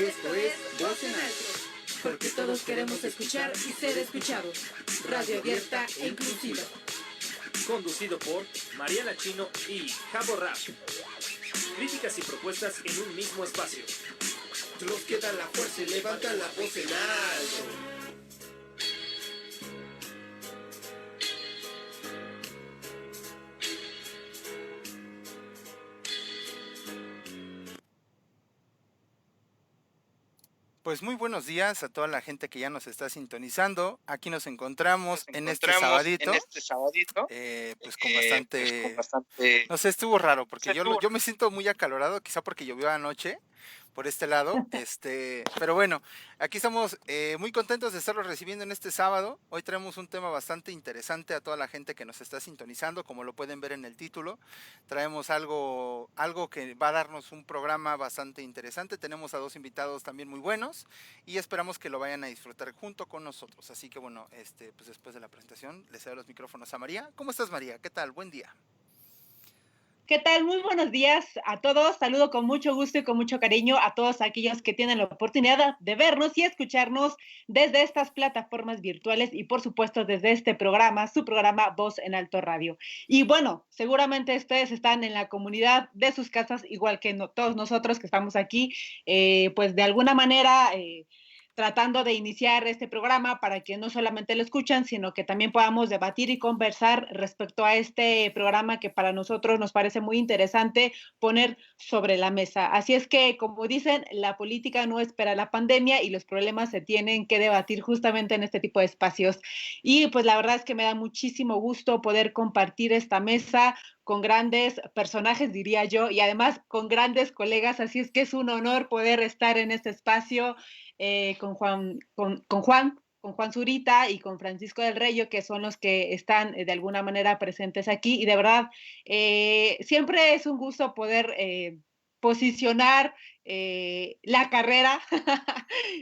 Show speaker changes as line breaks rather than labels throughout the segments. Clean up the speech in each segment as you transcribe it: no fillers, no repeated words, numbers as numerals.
Esto es Voz en Alto, porque todos queremos escuchar y ser escuchados. Radio abierta e inclusiva.
Conducido por Mariela Chino y Jabo Rap. Críticas y propuestas en un mismo espacio.
Los que dan la fuerza y levantan la voz en alto.
Pues muy buenos días a toda la gente que ya nos está sintonizando. Aquí nos encontramos en este sabadito. Pues con bastante... No sé, estuvo raro porque yo me siento muy acalorado, quizá porque llovió anoche por este lado. Pero bueno, aquí estamos muy contentos de estarlos recibiendo en este sábado. Hoy traemos un tema bastante interesante a toda la gente que nos está sintonizando, como lo pueden ver en el título. Traemos algo que va a darnos un programa bastante interesante. Tenemos a dos invitados también muy buenos y esperamos que lo vayan a disfrutar junto con nosotros. Así que bueno, pues después de la presentación les cedo los micrófonos a María. ¿Cómo estás, María? ¿Qué tal? Buen día.
¿Qué tal? Muy buenos días a todos. Saludo con mucho gusto y con mucho cariño a todos aquellos que tienen la oportunidad de vernos y escucharnos desde estas plataformas virtuales y por supuesto desde este programa, su programa Voz en Alto Radio. Y bueno, seguramente ustedes están en la comunidad de sus casas, igual que todos nosotros que estamos aquí, pues de alguna manera... tratando de iniciar este programa para que no solamente lo escuchan, sino que también podamos debatir y conversar respecto a este programa que para nosotros nos parece muy interesante poner sobre la mesa. Así es que, como dicen, la política no espera la pandemia y los problemas se tienen que debatir justamente en este tipo de espacios. Y pues la verdad es que me da muchísimo gusto poder compartir esta mesa con grandes personajes, diría yo, y además con grandes colegas, así es que es un honor poder estar en este espacio con Juan Zurita y con Francisco del Reyo, que son los que están de alguna manera presentes aquí. Y de verdad, siempre es un gusto poder posicionar la carrera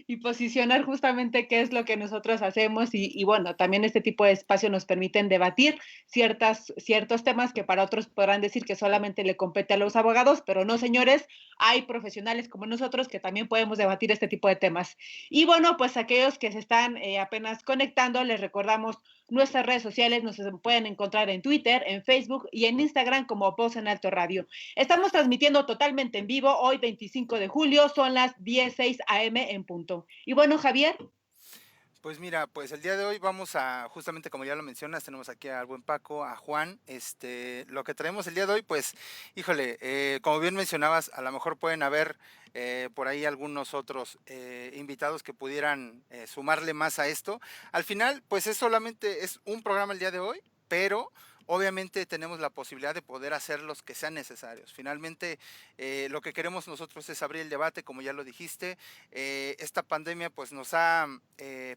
y posicionar justamente qué es lo que nosotros hacemos y bueno, también este tipo de espacios nos permiten debatir ciertos temas que para otros podrán decir que solamente le compete a los abogados, pero no, señores, hay profesionales como nosotros que también podemos debatir este tipo de temas. Y bueno, pues aquellos que se están apenas conectando, les recordamos nuestras redes sociales, nos pueden encontrar en Twitter, en Facebook y en Instagram como Voz en Alto Radio. Estamos transmitiendo totalmente en vivo hoy 25 de julio, son las 10:06 a.m. en punto. Y bueno, Javier.
Pues mira, pues el día de hoy vamos a, justamente como ya lo mencionas, tenemos aquí al buen Paco, a Juan, lo que traemos el día de hoy, pues, híjole, como bien mencionabas, a lo mejor pueden haber por ahí algunos otros invitados que pudieran sumarle más a esto. Al final, pues es un programa el día de hoy, pero obviamente tenemos la posibilidad de poder hacer los que sean necesarios. Finalmente, lo que queremos nosotros es abrir el debate, como ya lo dijiste. Esta pandemia pues nos ha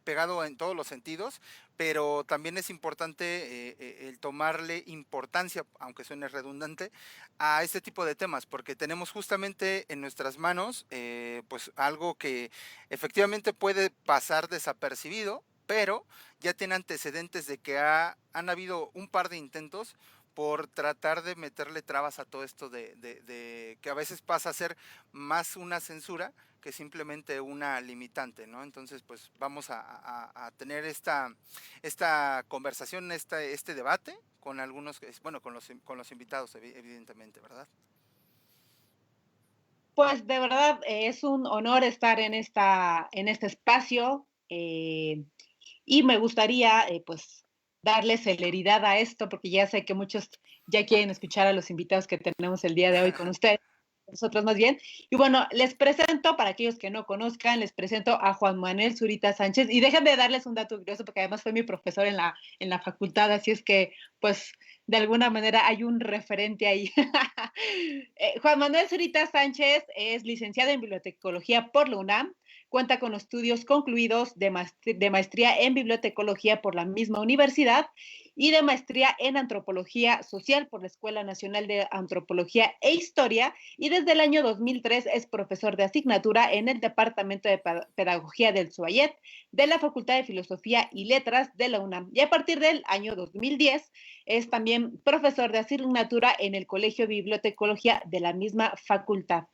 pegado en todos los sentidos, pero también es importante el tomarle importancia, aunque suene redundante, a este tipo de temas, porque tenemos justamente en nuestras manos pues algo que efectivamente puede pasar desapercibido, pero ya tiene antecedentes de que han habido un par de intentos por tratar de meterle trabas a todo esto de que a veces pasa a ser más una censura que simplemente una limitante, ¿no? Entonces, pues vamos a tener esta conversación, este debate con algunos, bueno, con los invitados, evidentemente, ¿verdad?
Pues de verdad es un honor estar en este espacio y me gustaría pues darle celeridad a esto porque ya sé que muchos ya quieren escuchar a los invitados que tenemos el día de hoy con ustedes, nosotros más bien. Y bueno, les presento, para aquellos que no conozcan, les presento a Juan Manuel Zurita Sánchez y déjenme darles un dato curioso porque además fue mi profesor en la facultad, así es que pues de alguna manera hay un referente ahí. Juan Manuel Zurita Sánchez es licenciado en bibliotecología por la UNAM, cuenta con estudios concluidos de maestría en bibliotecología por la misma universidad y de maestría en antropología social por la Escuela Nacional de Antropología e Historia, y desde el año 2003 es profesor de asignatura en el Departamento de Pedagogía del SUAYET de la Facultad de Filosofía y Letras de la UNAM, y a partir del año 2010 es también profesor de asignatura en el Colegio de Bibliotecología de la misma facultad.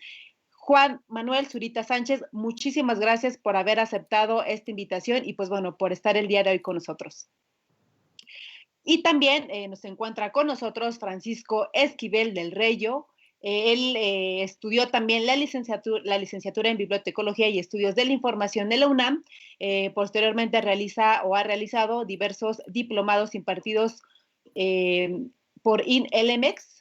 Juan Manuel Zurita Sánchez, muchísimas gracias por haber aceptado esta invitación y pues bueno, por estar el día de hoy con nosotros. Y también nos encuentra con nosotros Francisco Esquivel del Reyo. Él estudió también la licenciatura en Bibliotecología y Estudios de la Información de la UNAM. Posteriormente ha realizado diversos diplomados impartidos por INLMEX.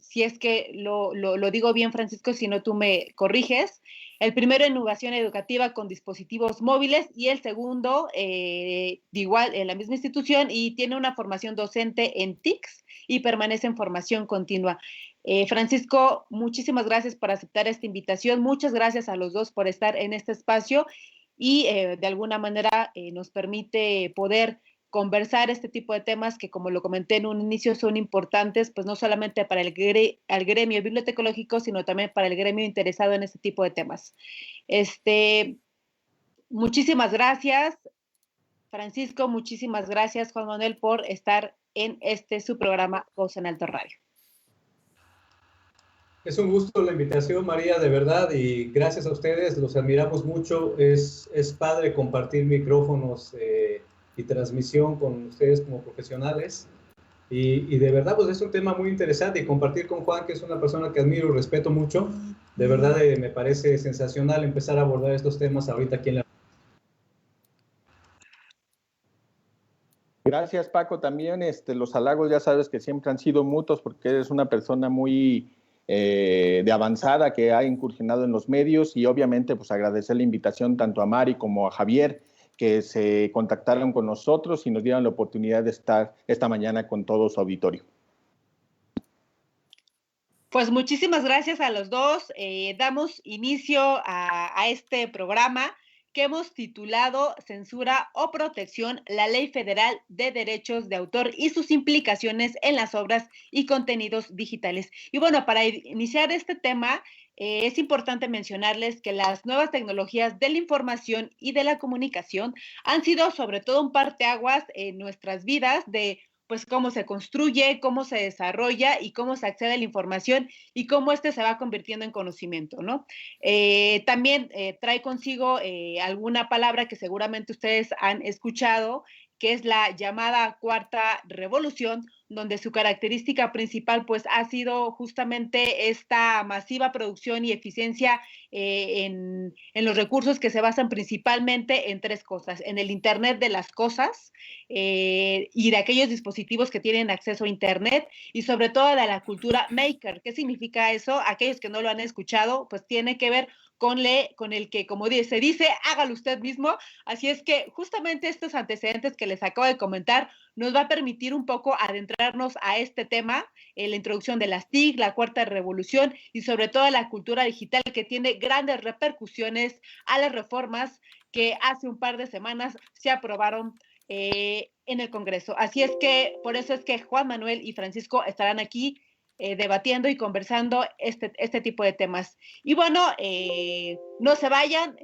Si es que lo digo bien, Francisco, si no tú me corriges. El primero en innovación educativa con dispositivos móviles y el segundo, igual en la misma institución, y tiene una formación docente en TICS y permanece en formación continua. Francisco, muchísimas gracias por aceptar esta invitación. Muchas gracias a los dos por estar en este espacio y de alguna manera nos permite poder conversar este tipo de temas que, como lo comenté en un inicio, son importantes, pues no solamente para el gremio bibliotecológico, sino también para el gremio interesado en este tipo de temas. Muchísimas gracias, Francisco, muchísimas gracias, Juan Manuel, por estar en su programa Voz en Alto Radio.
Es un gusto la invitación, María, de verdad, y gracias a ustedes, los admiramos mucho. Es padre compartir micrófonos y transmisión con ustedes como profesionales. Y de verdad, pues es un tema muy interesante y compartir con Juan, que es una persona que admiro y respeto mucho. De verdad, me parece sensacional empezar a abordar estos temas ahorita aquí en la...
Gracias, Paco. También los halagos ya sabes que siempre han sido mutuos porque eres una persona muy de avanzada que ha incursionado en los medios y obviamente pues agradecer la invitación tanto a Mari como a Javier que se contactaron con nosotros y nos dieron la oportunidad de estar esta mañana con todo su auditorio.
Pues muchísimas gracias a los dos. Damos inicio a este programa que hemos titulado Censura o Protección, la Ley Federal de Derechos de Autor y sus implicaciones en las obras y contenidos digitales. Y bueno, para iniciar este tema, es importante mencionarles que las nuevas tecnologías de la información y de la comunicación han sido sobre todo un parteaguas en nuestras vidas de pues cómo se construye, cómo se desarrolla y cómo se accede a la información y cómo se va convirtiendo en conocimiento, ¿no? También trae consigo alguna palabra que seguramente ustedes han escuchado, que es la llamada Cuarta Revolución, donde su característica principal pues ha sido justamente esta masiva producción y eficiencia en los recursos que se basan principalmente en tres cosas: en el Internet de las cosas y de aquellos dispositivos que tienen acceso a Internet, y sobre todo de la cultura maker. ¿Qué significa eso? Aquellos que no lo han escuchado, pues tiene que ver con el que, como se dice, hágalo usted mismo. Así es que justamente estos antecedentes que les acabo de comentar nos va a permitir un poco adentrarnos a este tema, la introducción de las TIC, la Cuarta Revolución y sobre todo la cultura digital, que tiene grandes repercusiones a las reformas que hace un par de semanas se aprobaron en el Congreso. Así es que por eso es que Juan Manuel y Francisco estarán aquí debatiendo y conversando este tipo de temas. Y bueno, no se vayan,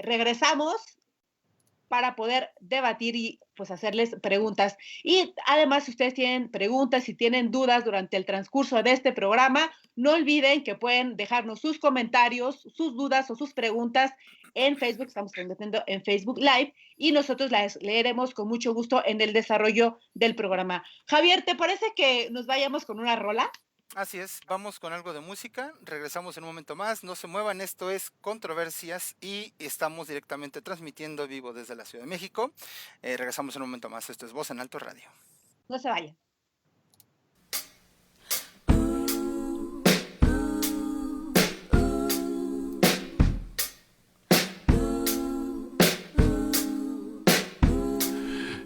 regresamos para poder debatir y pues hacerles preguntas. Y además, si ustedes tienen preguntas, si tienen dudas durante el transcurso de este programa, no olviden que pueden dejarnos sus comentarios, sus dudas o sus preguntas en Facebook. Estamos transmitiendo en Facebook Live y nosotros las leeremos con mucho gusto en el desarrollo del programa. Javier, ¿te parece que nos vayamos con una rola?
Así es, vamos con algo de música, regresamos en un momento más, no se muevan, esto es Controversias y estamos directamente transmitiendo vivo desde la Ciudad de México. Regresamos en un momento más, esto es Voz en Alto Radio.
No se vayan.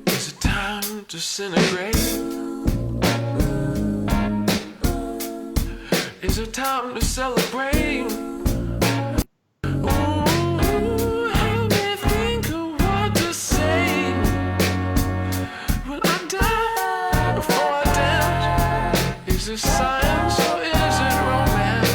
Is it time to disintegrate? Is it time to celebrate? Ooh, help me think of what to say. Will I die before I dance? Is this science or is it romance?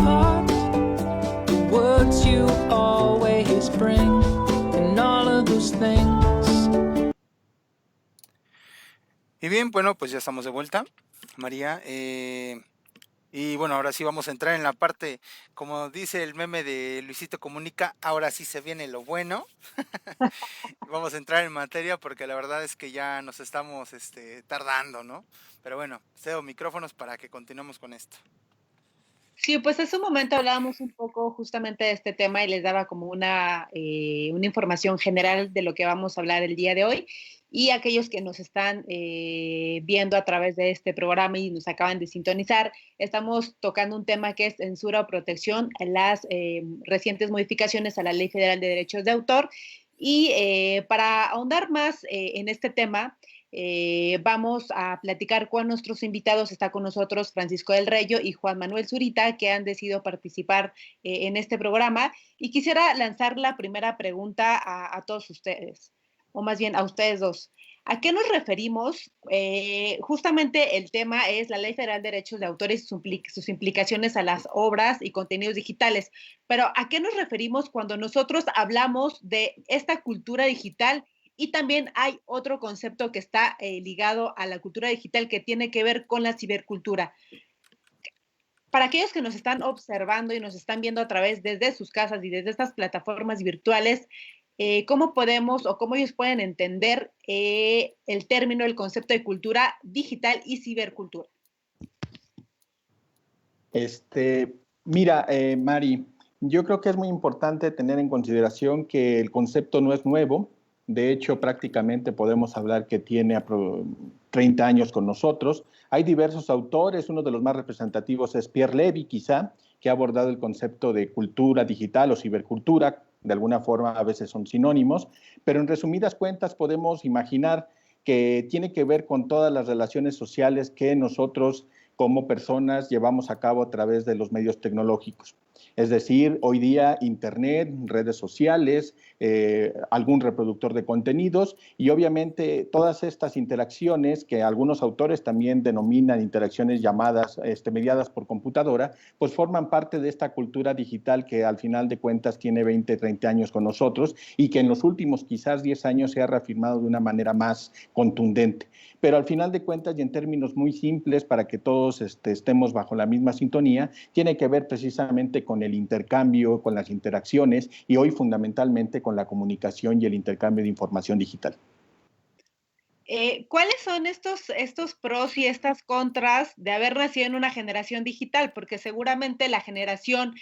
heart, the words you always bring, and all of those things.
Y bien, bueno, pues ya estamos de vuelta, María. Y bueno, ahora sí vamos a entrar en la parte, como dice el meme de Luisito Comunica, ahora sí se viene lo bueno. Vamos a entrar en materia porque la verdad es que ya nos estamos tardando, ¿no? Pero bueno, cedo micrófonos para que continuemos con esto.
Sí, pues hace un momento hablábamos un poco justamente de este tema y les daba como una información general de lo que vamos a hablar el día de hoy. Y aquellos que nos están viendo a través de este programa y nos acaban de sintonizar, estamos tocando un tema que es censura o protección en las recientes modificaciones a la Ley Federal de Derechos de Autor. Y para ahondar más en este tema, vamos a platicar con nuestros invitados. Está con nosotros Francisco del Reyo y Juan Manuel Zurita, que han decidido participar en este programa. Y quisiera lanzar la primera pregunta a todos ustedes, o más bien a ustedes dos. ¿A qué nos referimos? Justamente el tema es la Ley Federal de Derechos de Autor y sus implicaciones a las obras y contenidos digitales. Pero ¿a qué nos referimos cuando nosotros hablamos de esta cultura digital? Y también hay otro concepto que está ligado a la cultura digital que tiene que ver con la cibercultura. Para aquellos que nos están observando y nos están viendo a través desde sus casas y desde estas plataformas virtuales, ¿cómo podemos o cómo ellos pueden entender el término, el concepto de cultura digital y cibercultura?
Mira, Mari, yo creo que es muy importante tener en consideración que el concepto no es nuevo. De hecho, prácticamente podemos hablar que tiene 30 años con nosotros. Hay diversos autores, uno de los más representativos es Pierre Levy, quizá, que ha abordado el concepto de cultura digital o cibercultura. De alguna forma a veces son sinónimos, pero en resumidas cuentas podemos imaginar que tiene que ver con todas las relaciones sociales que nosotros como personas llevamos a cabo a través de los medios tecnológicos. Es decir, hoy día Internet, redes sociales, algún reproductor de contenidos y obviamente todas estas interacciones que algunos autores también denominan interacciones llamadas, mediadas por computadora, pues forman parte de esta cultura digital que al final de cuentas tiene 20, 30 años con nosotros y que en los últimos quizás 10 años se ha reafirmado de una manera más contundente. Pero al final de cuentas y en términos muy simples para que todos estemos bajo la misma sintonía, tiene que ver precisamente con el intercambio, con las interacciones y hoy fundamentalmente con la comunicación y el intercambio de información digital.
¿Cuáles son estos pros y estas contras de haber nacido en una generación digital? Porque seguramente la generación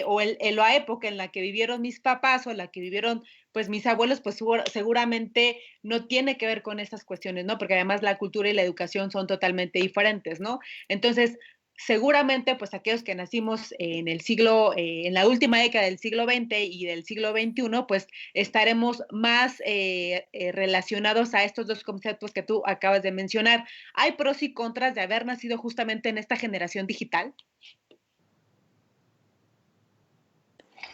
o la época en la que vivieron mis papás o la que vivieron pues mis abuelos, pues seguramente no tiene que ver con estas cuestiones, ¿no? Porque además la cultura y la educación son totalmente diferentes, ¿no? Entonces, seguramente, pues aquellos que nacimos en el siglo, en la última década del siglo XX y del siglo XXI, pues estaremos más relacionados a estos dos conceptos que tú acabas de mencionar. ¿Hay pros y contras de haber nacido justamente en esta generación digital?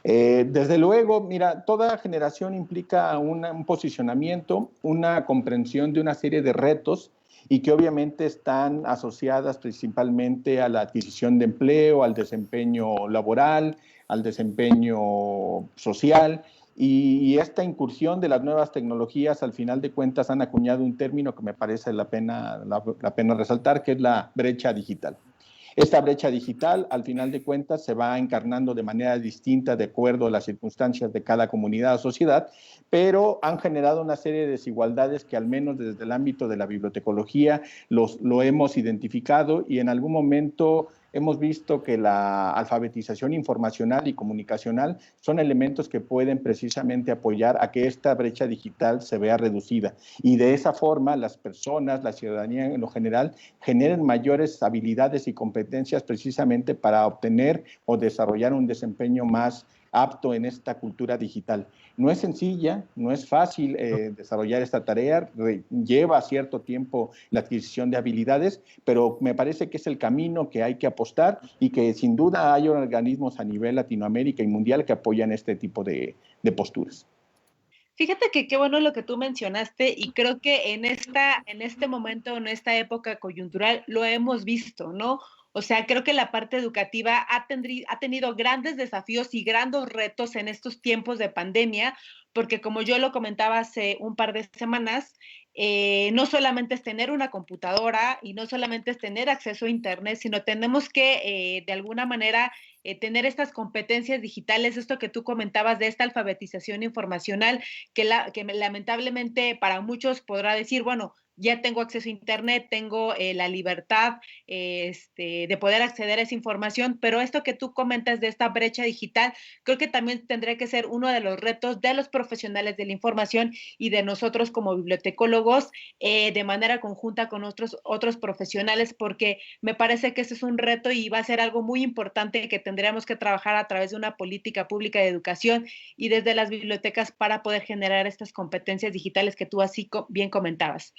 Desde luego, mira, toda generación implica un posicionamiento, una comprensión de una serie de retos y que obviamente están asociadas principalmente a la adquisición de empleo, al desempeño laboral, al desempeño social. Y esta incursión de las nuevas tecnologías, al final de cuentas, han acuñado un término que me parece la pena resaltar, que es la brecha digital. Esta brecha digital, al final de cuentas, se va encarnando de manera distinta de acuerdo a las circunstancias de cada comunidad o sociedad, pero han generado una serie de desigualdades que al menos desde el ámbito de la bibliotecología lo hemos identificado y en algún momento hemos visto que la alfabetización informacional y comunicacional son elementos que pueden precisamente apoyar a que esta brecha digital se vea reducida y de esa forma las personas, la ciudadanía en lo general, generen mayores habilidades y competencias precisamente para obtener o desarrollar un desempeño más apto en esta cultura digital. No es sencilla, no es fácil desarrollar esta tarea, lleva cierto tiempo la adquisición de habilidades, pero me parece que es el camino que hay que apostar y que sin duda hay organismos a nivel Latinoamérica y mundial que apoyan este tipo de posturas.
Fíjate que qué bueno lo que tú mencionaste y creo que en este momento, en esta época coyuntural, lo hemos visto, ¿no? O sea, creo que la parte educativa ha tenido grandes desafíos y grandes retos en estos tiempos de pandemia, porque como yo lo comentaba hace un par de semanas, no solamente es tener una computadora y no solamente es tener acceso a Internet, sino tenemos que de alguna manera tener estas competencias digitales, esto que tú comentabas de esta alfabetización informacional, que lamentablemente para muchos podrá decir, bueno, ya tengo acceso a Internet, tengo la libertad de poder acceder a esa información, pero esto que tú comentas de esta brecha digital, creo que también tendría que ser uno de los retos de los profesionales de la información y de nosotros como bibliotecólogos de manera conjunta con otros profesionales, porque me parece que ese es un reto y va a ser algo muy importante que tendríamos que trabajar a través de una política pública de educación y desde las bibliotecas para poder generar estas competencias digitales que tú así bien comentabas.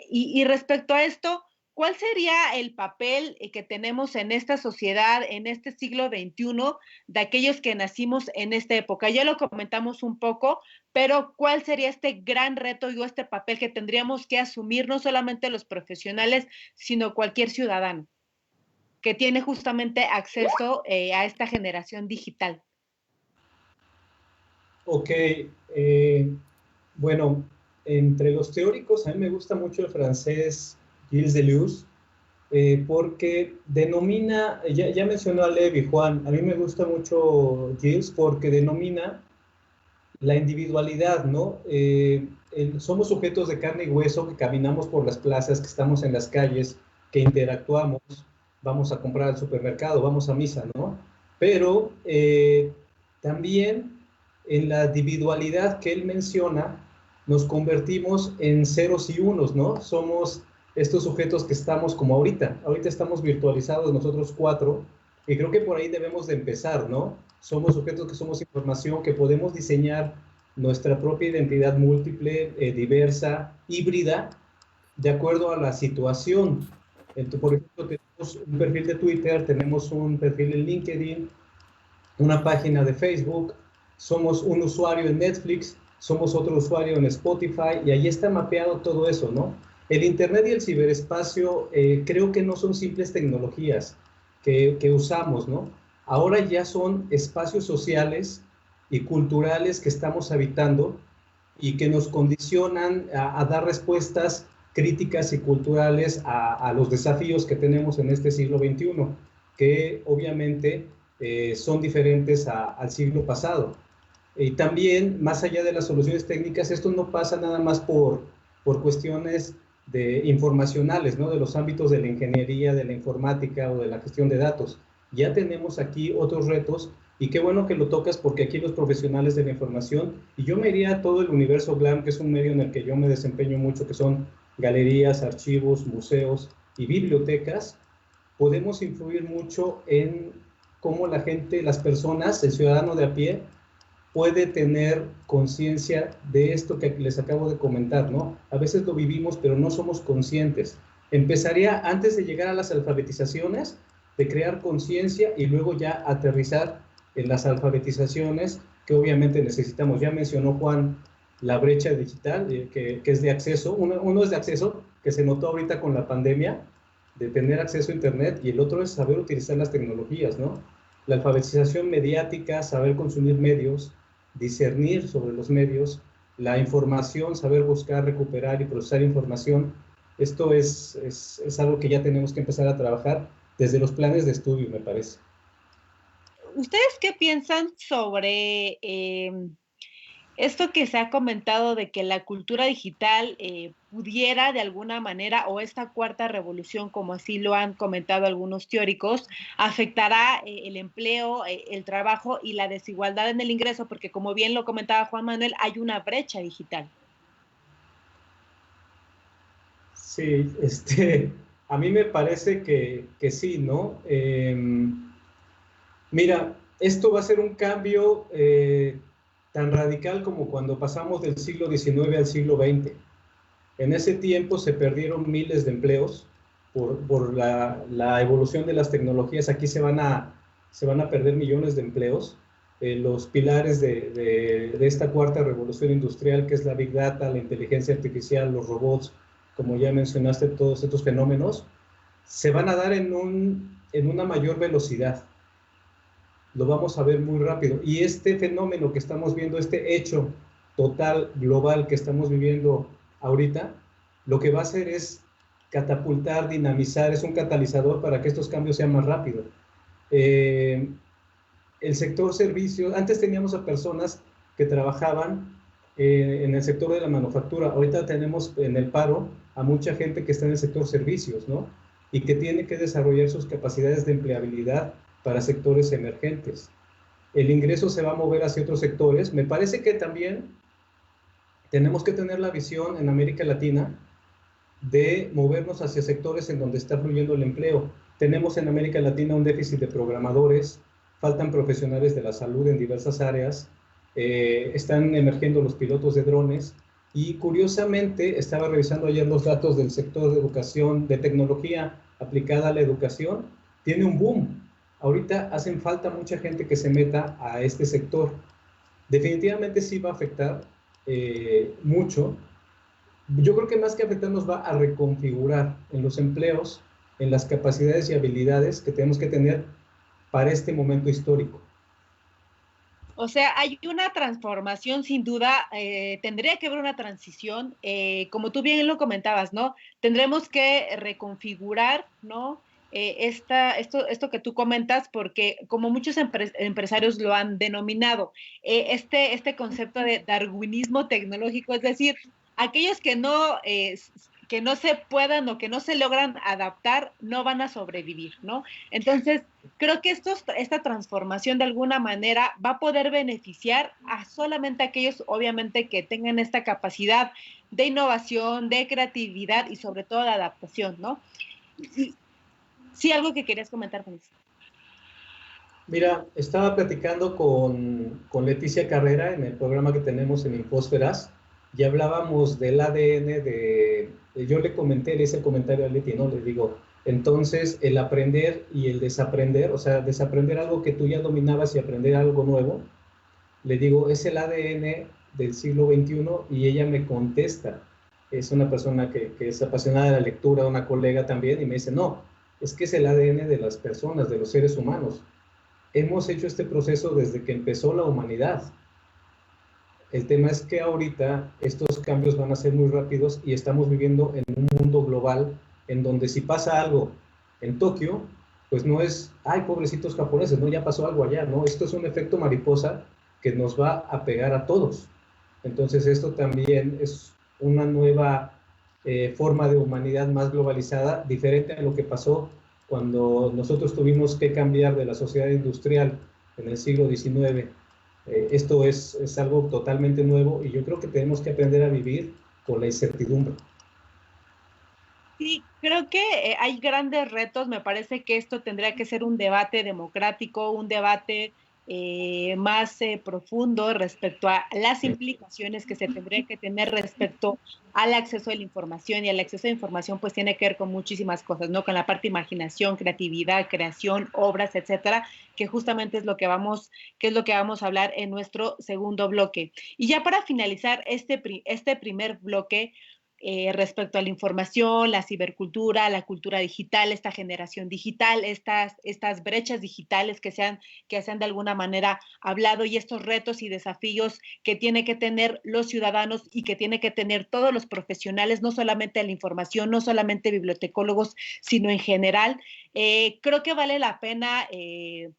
Y respecto a esto, ¿cuál sería el papel que tenemos en esta sociedad, en este siglo XXI, de aquellos que nacimos en esta época? Ya lo comentamos un poco, pero ¿cuál sería este gran reto y este papel que tendríamos que asumir no solamente los profesionales, sino cualquier ciudadano que tiene justamente acceso a esta generación digital?
Ok, bueno, entre los teóricos, a mí me gusta mucho el francés Gilles Deleuze, porque denomina, ya mencionó a Levi, Juan, a mí me gusta mucho Gilles porque denomina la individualidad, ¿no? Somos sujetos de carne y hueso que caminamos por las plazas, que estamos en las calles, que interactuamos, vamos a comprar al supermercado, vamos a misa, ¿no? Pero también en la individualidad que él menciona, nos convertimos en ceros y unos, ¿no? Somos estos sujetos que estamos como ahorita estamos virtualizados nosotros cuatro, y creo que por ahí debemos de empezar, ¿no? Somos sujetos que somos información, que podemos diseñar nuestra propia identidad múltiple, diversa, híbrida, de acuerdo a la situación. Entonces, por ejemplo, tenemos un perfil de Twitter, tenemos un perfil en LinkedIn, una página de Facebook, somos un usuario en Netflix, somos otro usuario en Spotify, y ahí está mapeado todo eso, ¿no? El Internet y el ciberespacio creo que no son simples tecnologías que usamos, ¿no? Ahora ya son espacios sociales y culturales que estamos habitando y que nos condicionan a dar respuestas críticas y culturales a los desafíos que tenemos en este siglo XXI, que obviamente son diferentes al siglo pasado. Y también, más allá de las soluciones técnicas, esto no pasa nada más por cuestiones informacionales, ¿no? De los ámbitos de la ingeniería, de la informática o de la gestión de datos. Ya tenemos aquí otros retos, y qué bueno que lo tocas, porque aquí los profesionales de la información, y yo me iría a todo el universo GLAM, que es un medio en el que yo me desempeño mucho, que son galerías, archivos, museos y bibliotecas, podemos influir mucho en cómo la gente, las personas, el ciudadano de a pie, puede tener conciencia de esto que les acabo de comentar, ¿no? A veces lo vivimos, pero no somos conscientes. Empezaría, antes de llegar a las alfabetizaciones, de crear conciencia y luego ya aterrizar en las alfabetizaciones que obviamente necesitamos. Ya mencionó Juan la brecha digital, que es de acceso. Uno es de acceso, que se notó ahorita con la pandemia, de tener acceso a Internet, y el otro es saber utilizar las tecnologías, ¿no? La alfabetización mediática, saber consumir medios, discernir sobre los medios, la información, saber buscar, recuperar y procesar información. Esto es algo que ya tenemos que empezar a trabajar desde los planes de estudio, me parece.
¿Ustedes qué piensan sobre esto que se ha comentado de que la cultura digital pudiera de alguna manera, o esta cuarta revolución, como así lo han comentado algunos teóricos, afectará el empleo, el trabajo y la desigualdad en el ingreso? Porque como bien lo comentaba Juan Manuel, hay una brecha digital.
Sí, a mí me parece que sí, ¿no? Mira, esto va a ser un cambio tan radical como cuando pasamos del siglo XIX al siglo XX. En ese tiempo se perdieron miles de empleos por la evolución de las tecnologías. Aquí se van a perder millones de empleos. Los pilares de esta cuarta revolución industrial, que es la Big Data, la inteligencia artificial, los robots, como ya mencionaste, todos estos fenómenos, se van a dar en una mayor velocidad. Lo vamos a ver muy rápido. Y este fenómeno que estamos viendo, este hecho total, global que estamos viviendo ahorita, lo que va a hacer es catapultar, dinamizar, es un catalizador para que estos cambios sean más rápidos. El sector servicios, antes teníamos a personas que trabajaban en el sector de la manufactura, ahorita tenemos en el paro a mucha gente que está en el sector servicios, ¿no? Y que tiene que desarrollar sus capacidades de empleabilidad para sectores emergentes. El ingreso se va a mover hacia otros sectores. Me parece que también tenemos que tener la visión en América Latina de movernos hacia sectores en donde está fluyendo el empleo. Tenemos en América Latina un déficit de programadores, faltan profesionales de la salud en diversas áreas, están emergiendo los pilotos de drones y curiosamente estaba revisando ayer los datos del sector de educación, de tecnología aplicada a la educación, tiene un boom. Ahorita hacen falta mucha gente que se meta a este sector. Definitivamente sí va a afectar mucho. Yo creo que más que afectar nos va a reconfigurar en los empleos, en las capacidades y habilidades que tenemos que tener para este momento histórico.
O sea, hay una transformación sin duda, tendría que haber una transición, como tú bien lo comentabas, ¿no? Tendremos que reconfigurar, ¿no? Esto que tú comentas, porque como muchos empresarios lo han denominado, este concepto de darwinismo tecnológico, es decir, aquellos que no se puedan o que no se logran adaptar, no van a sobrevivir, ¿no? Entonces, creo que esta transformación de alguna manera va a poder beneficiar a solamente aquellos, obviamente, que tengan esta capacidad de innovación, de creatividad y sobre todo de adaptación, ¿no? Sí, algo que querías comentar, Juan.
Mira, estaba platicando con Leticia Carrera en el programa que tenemos en Infósferas y hablábamos del ADN yo le comenté, le hice el comentario a Leti, ¿no? Le digo, entonces el aprender y el desaprender, o sea, desaprender algo que tú ya dominabas y aprender algo nuevo, le digo, es el ADN del siglo XXI y ella me contesta, es una persona que es apasionada de la lectura, una colega también, y me dice, no, es que es el ADN de las personas, de los seres humanos. Hemos hecho este proceso desde que empezó la humanidad. El tema es que ahorita estos cambios van a ser muy rápidos y estamos viviendo en un mundo global en donde si pasa algo en Tokio, pues no es, ay, pobrecitos japoneses, no, ya pasó algo allá, no, esto es un efecto mariposa que nos va a pegar a todos. Entonces esto también es una nueva forma de humanidad más globalizada, diferente a lo que pasó cuando nosotros tuvimos que cambiar de la sociedad industrial en el siglo XIX. Esto es algo totalmente nuevo y yo creo que tenemos que aprender a vivir con la incertidumbre.
Sí, creo que hay grandes retos. Me parece que esto tendría que ser un debate democrático, un debate más profundo respecto a las implicaciones que se tendría que tener respecto al acceso a la información, y el acceso a la información pues tiene que ver con muchísimas cosas, ¿no? Con la parte de imaginación, creatividad, creación, obras, etcétera, que justamente es lo que vamos a hablar en nuestro segundo bloque. Y ya para finalizar este primer bloque, respecto a la información, la cibercultura, la cultura digital, esta generación digital, estas brechas digitales que se han de alguna manera hablado, y estos retos y desafíos que tienen que tener los ciudadanos y que tienen que tener todos los profesionales, no solamente de la información, no solamente bibliotecólogos, sino en general. Creo que vale la pena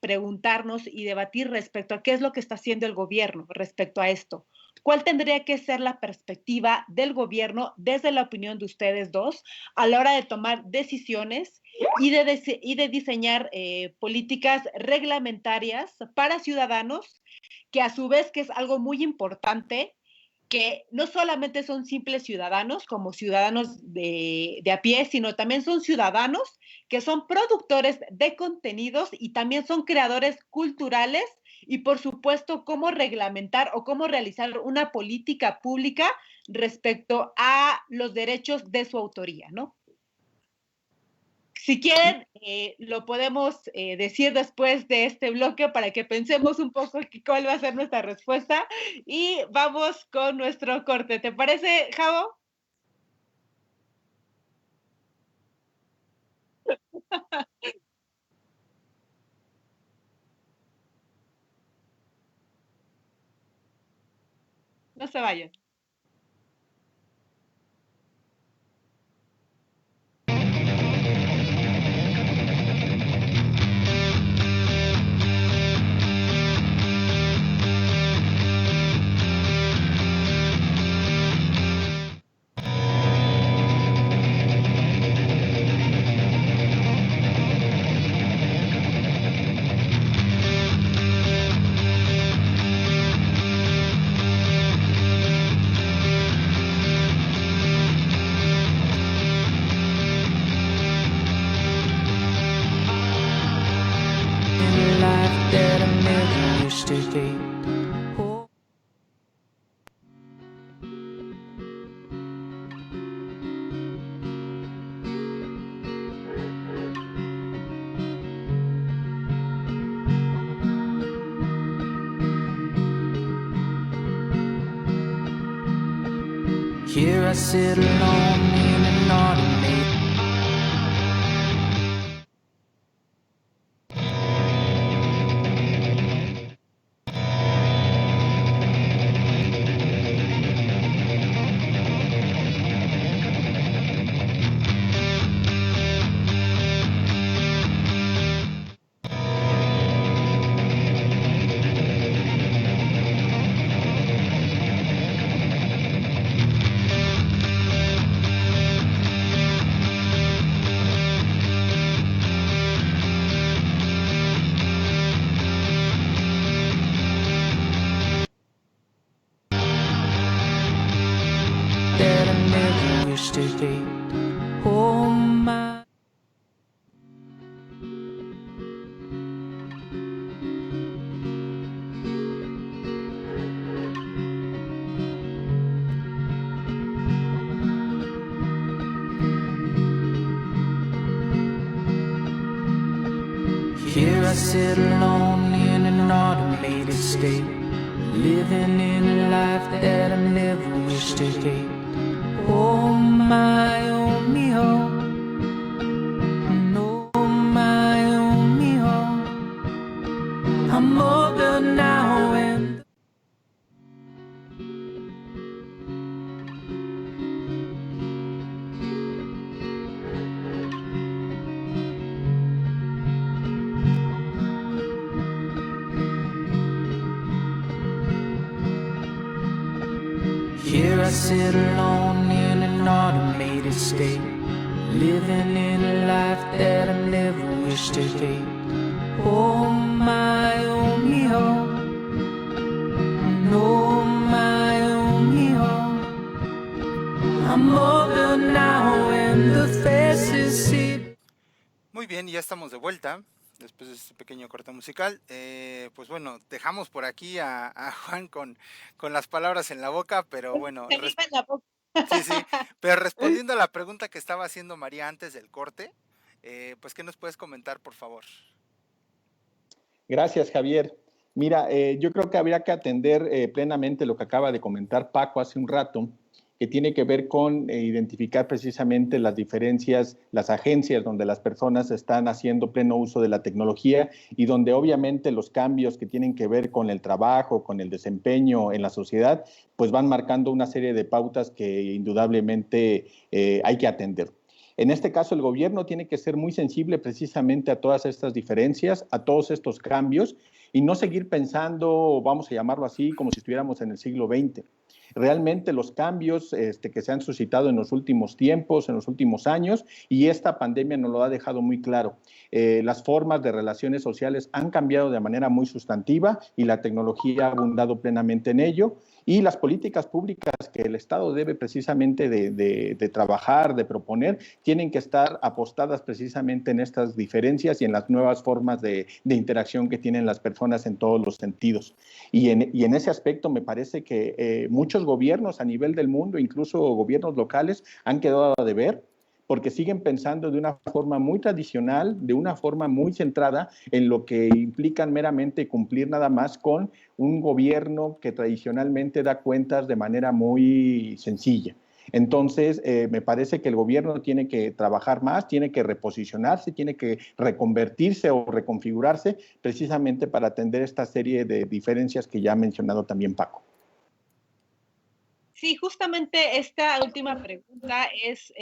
preguntarnos y debatir respecto a qué es lo que está haciendo el gobierno respecto a esto. ¿Cuál tendría que ser la perspectiva del gobierno desde la opinión de ustedes dos a la hora de tomar decisiones y de diseñar políticas reglamentarias para ciudadanos, que a su vez, que es algo muy importante, que no solamente son simples ciudadanos como ciudadanos de a pie, sino también son ciudadanos que son productores de contenidos y también son creadores culturales, y por supuesto cómo reglamentar o cómo realizar una política pública respecto a los derechos de su autoría, ¿no? Si quieren, lo podemos decir después de este bloque para que pensemos un poco cuál va a ser nuestra respuesta, y vamos con nuestro corte. ¿Te parece, Javo? No se vayan.
In life that I never used to hate. Oh. Here I sit alone in an automated. That I never used to hate. Oh my. Here I sit alone in an automated state, living in a life that I never wished to hate. Oh my, oh me, oh. No, my, oh me, oh. I'm older now and here I sit alone in an automated state, living in a life that I never wished to hate. Oh my, oh me, oh. No, my, oh me, oh. I'm older now and the faces see.
Muy bien, ya estamos de vuelta después de este pequeño corte musical. Pues bueno, dejamos por aquí a Juan con las palabras en la boca, pero bueno,
Se rima en la boca.
sí, pero respondiendo a la pregunta que estaba haciendo María antes del corte, pues ¿qué nos puedes comentar, por favor?
Gracias, Javier. Mira, yo creo que habría que atender plenamente lo que acaba de comentar Paco hace un rato, que tiene que ver con identificar precisamente las diferencias, las agencias donde las personas están haciendo pleno uso de la tecnología y donde obviamente los cambios que tienen que ver con el trabajo, con el desempeño en la sociedad, pues van marcando una serie de pautas que indudablemente hay que atender. En este caso, el gobierno tiene que ser muy sensible precisamente a todas estas diferencias, a todos estos cambios y no seguir pensando, vamos a llamarlo así, como si estuviéramos en el siglo XX. Realmente los cambios que se han suscitado en los últimos tiempos, en los últimos años, y esta pandemia nos lo ha dejado muy claro. Las formas de relaciones sociales han cambiado de manera muy sustantiva y la tecnología ha abundado plenamente en ello. Y las políticas públicas que el Estado debe precisamente de trabajar, de proponer, tienen que estar apostadas precisamente en estas diferencias y en las nuevas formas de interacción que tienen las personas en todos los sentidos. Y en ese aspecto me parece que muchos gobiernos a nivel del mundo, incluso gobiernos locales, han quedado a deber, porque siguen pensando de una forma muy tradicional, de una forma muy centrada en lo que implican meramente cumplir nada más con un gobierno que tradicionalmente da cuentas de manera muy sencilla. Entonces, me parece que el gobierno tiene que trabajar más, tiene que reposicionarse, tiene que reconvertirse o reconfigurarse precisamente para atender esta serie de diferencias que ya ha mencionado también Paco.
Sí, justamente esta última pregunta es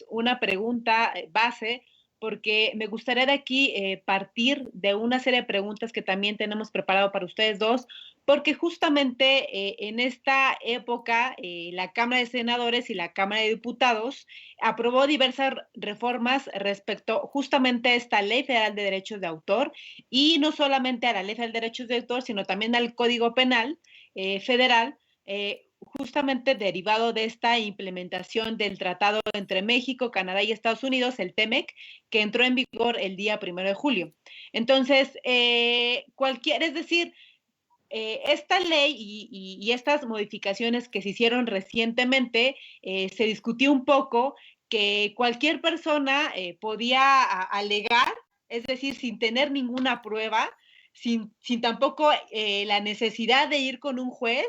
una pregunta base, porque me gustaría de aquí partir de una serie de preguntas que también tenemos preparado para ustedes dos, porque justamente en esta época la Cámara de Senadores y la Cámara de Diputados aprobó diversas reformas respecto justamente a esta Ley Federal de Derechos de Autor, y no solamente a la Ley Federal de Derechos de Autor, sino también al Código Penal federal, justamente derivado de esta implementación del tratado entre México, Canadá y Estados Unidos, el TEMEC, que entró en vigor el día 1 de julio. Entonces, es decir, esta ley y estas modificaciones que se hicieron recientemente, se discutió un poco que cualquier persona podía alegar, es decir, sin tener ninguna prueba, sin tampoco la necesidad de ir con un juez,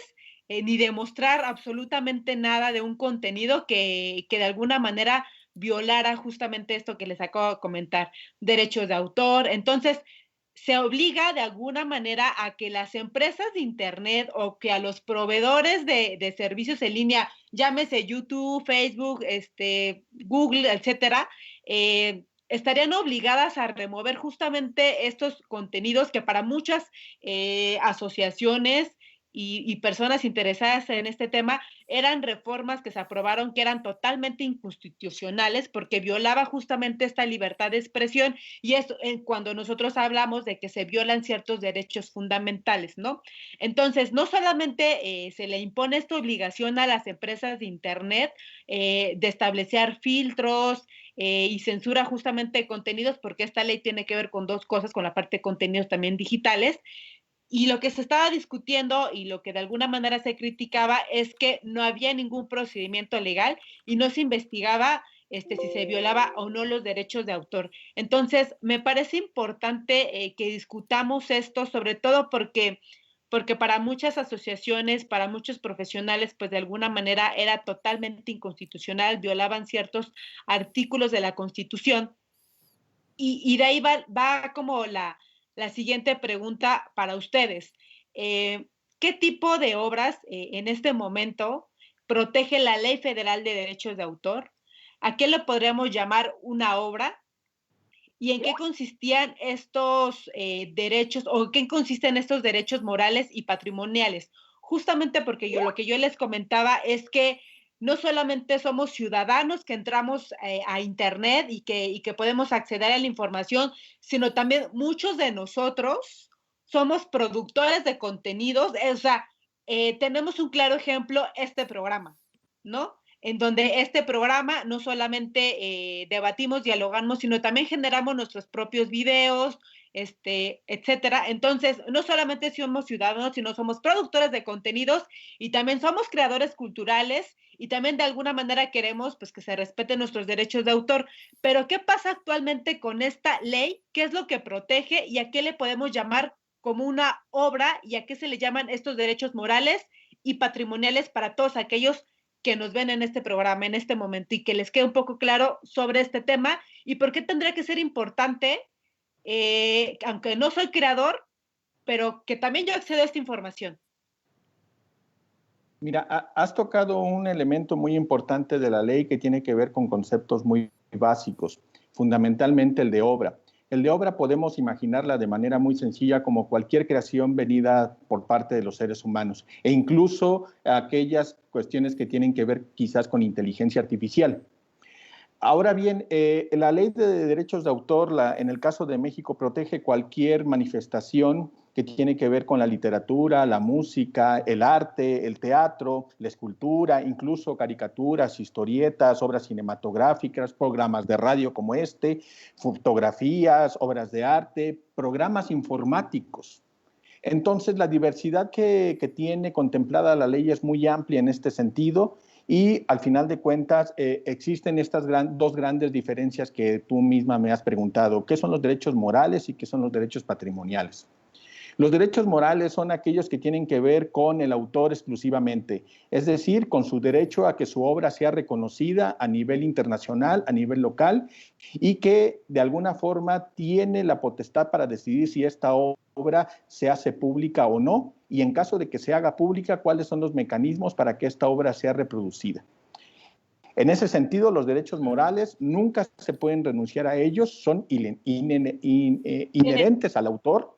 ni demostrar absolutamente nada de un contenido que de alguna manera violara justamente esto que les acabo de comentar, derechos de autor. Entonces, se obliga de alguna manera a que las empresas de Internet o que a los proveedores de servicios en línea, llámese YouTube, Facebook, Google, etcétera, estarían obligadas a remover justamente estos contenidos que para muchas asociaciones y personas interesadas en este tema eran reformas que se aprobaron que eran totalmente inconstitucionales porque violaba justamente esta libertad de expresión, y es cuando nosotros hablamos de que se violan ciertos derechos fundamentales, ¿no? Entonces, no solamente se le impone esta obligación a las empresas de Internet de establecer filtros y censura justamente de contenidos, porque esta ley tiene que ver con dos cosas, con la parte de contenidos también digitales. Y lo que se estaba discutiendo y lo que de alguna manera se criticaba es que no había ningún procedimiento legal y no se investigaba si se violaba o no los derechos de autor. Entonces, me parece importante que discutamos esto, sobre todo porque para muchas asociaciones, para muchos profesionales, pues de alguna manera era totalmente inconstitucional, violaban ciertos artículos de la Constitución. Y de ahí va como la siguiente pregunta para ustedes. ¿Qué tipo de obras en este momento protege la Ley Federal de Derechos de Autor? ¿A qué le podríamos llamar una obra? ¿Y en qué consistían estos derechos, o en qué consisten estos derechos morales y patrimoniales? Justamente porque lo que yo les comentaba es que no solamente somos ciudadanos que entramos a Internet y que podemos acceder a la información, sino también muchos de nosotros somos productores de contenidos. O sea, tenemos un claro ejemplo, este programa, ¿no? En donde este programa no solamente debatimos, dialogamos, sino también generamos nuestros propios videos, etcétera. Entonces, no solamente somos ciudadanos, sino somos productores de contenidos y también somos creadores culturales, y también de alguna manera queremos pues que se respeten nuestros derechos de autor. Pero ¿qué pasa actualmente con esta ley? ¿Qué es lo que protege y a qué le podemos llamar como una obra y a qué se le llaman estos derechos morales y patrimoniales para todos aquellos que nos ven en este programa en este momento, y que les quede un poco claro sobre este tema y por qué tendría que ser importante, aunque no soy creador, pero que también yo accedo a esta información?
Mira, has tocado un elemento muy importante de la ley que tiene que ver con conceptos muy básicos, fundamentalmente el de obra. El de obra podemos imaginarla de manera muy sencilla como cualquier creación venida por parte de los seres humanos, e incluso aquellas cuestiones que tienen que ver quizás con inteligencia artificial. Ahora bien, la ley de derechos de autor, en el caso de México, protege cualquier manifestación que tiene que ver con la literatura, la música, el arte, el teatro, la escultura, incluso caricaturas, historietas, obras cinematográficas, programas de radio como fotografías, obras de arte, programas informáticos. Entonces, la diversidad que tiene contemplada la ley es muy amplia en este sentido. Y al final de cuentas existen estas dos grandes diferencias que tú misma me has preguntado. ¿Qué son los derechos morales y qué son los derechos patrimoniales? Los derechos morales son aquellos que tienen que ver con el autor exclusivamente, es decir, con su derecho a que su obra sea reconocida a nivel internacional, a nivel local, y que de alguna forma tiene la potestad para decidir si esta obra se hace pública o no, y en caso de que se haga pública, cuáles son los mecanismos para que esta obra sea reproducida. En ese sentido, los derechos morales nunca se pueden renunciar a ellos, son inherentes al autor,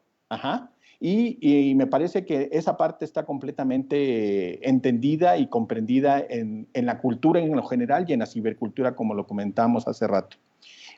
y me parece que esa parte está completamente entendida y comprendida en la cultura en lo general y en la cibercultura, como lo comentamos hace rato.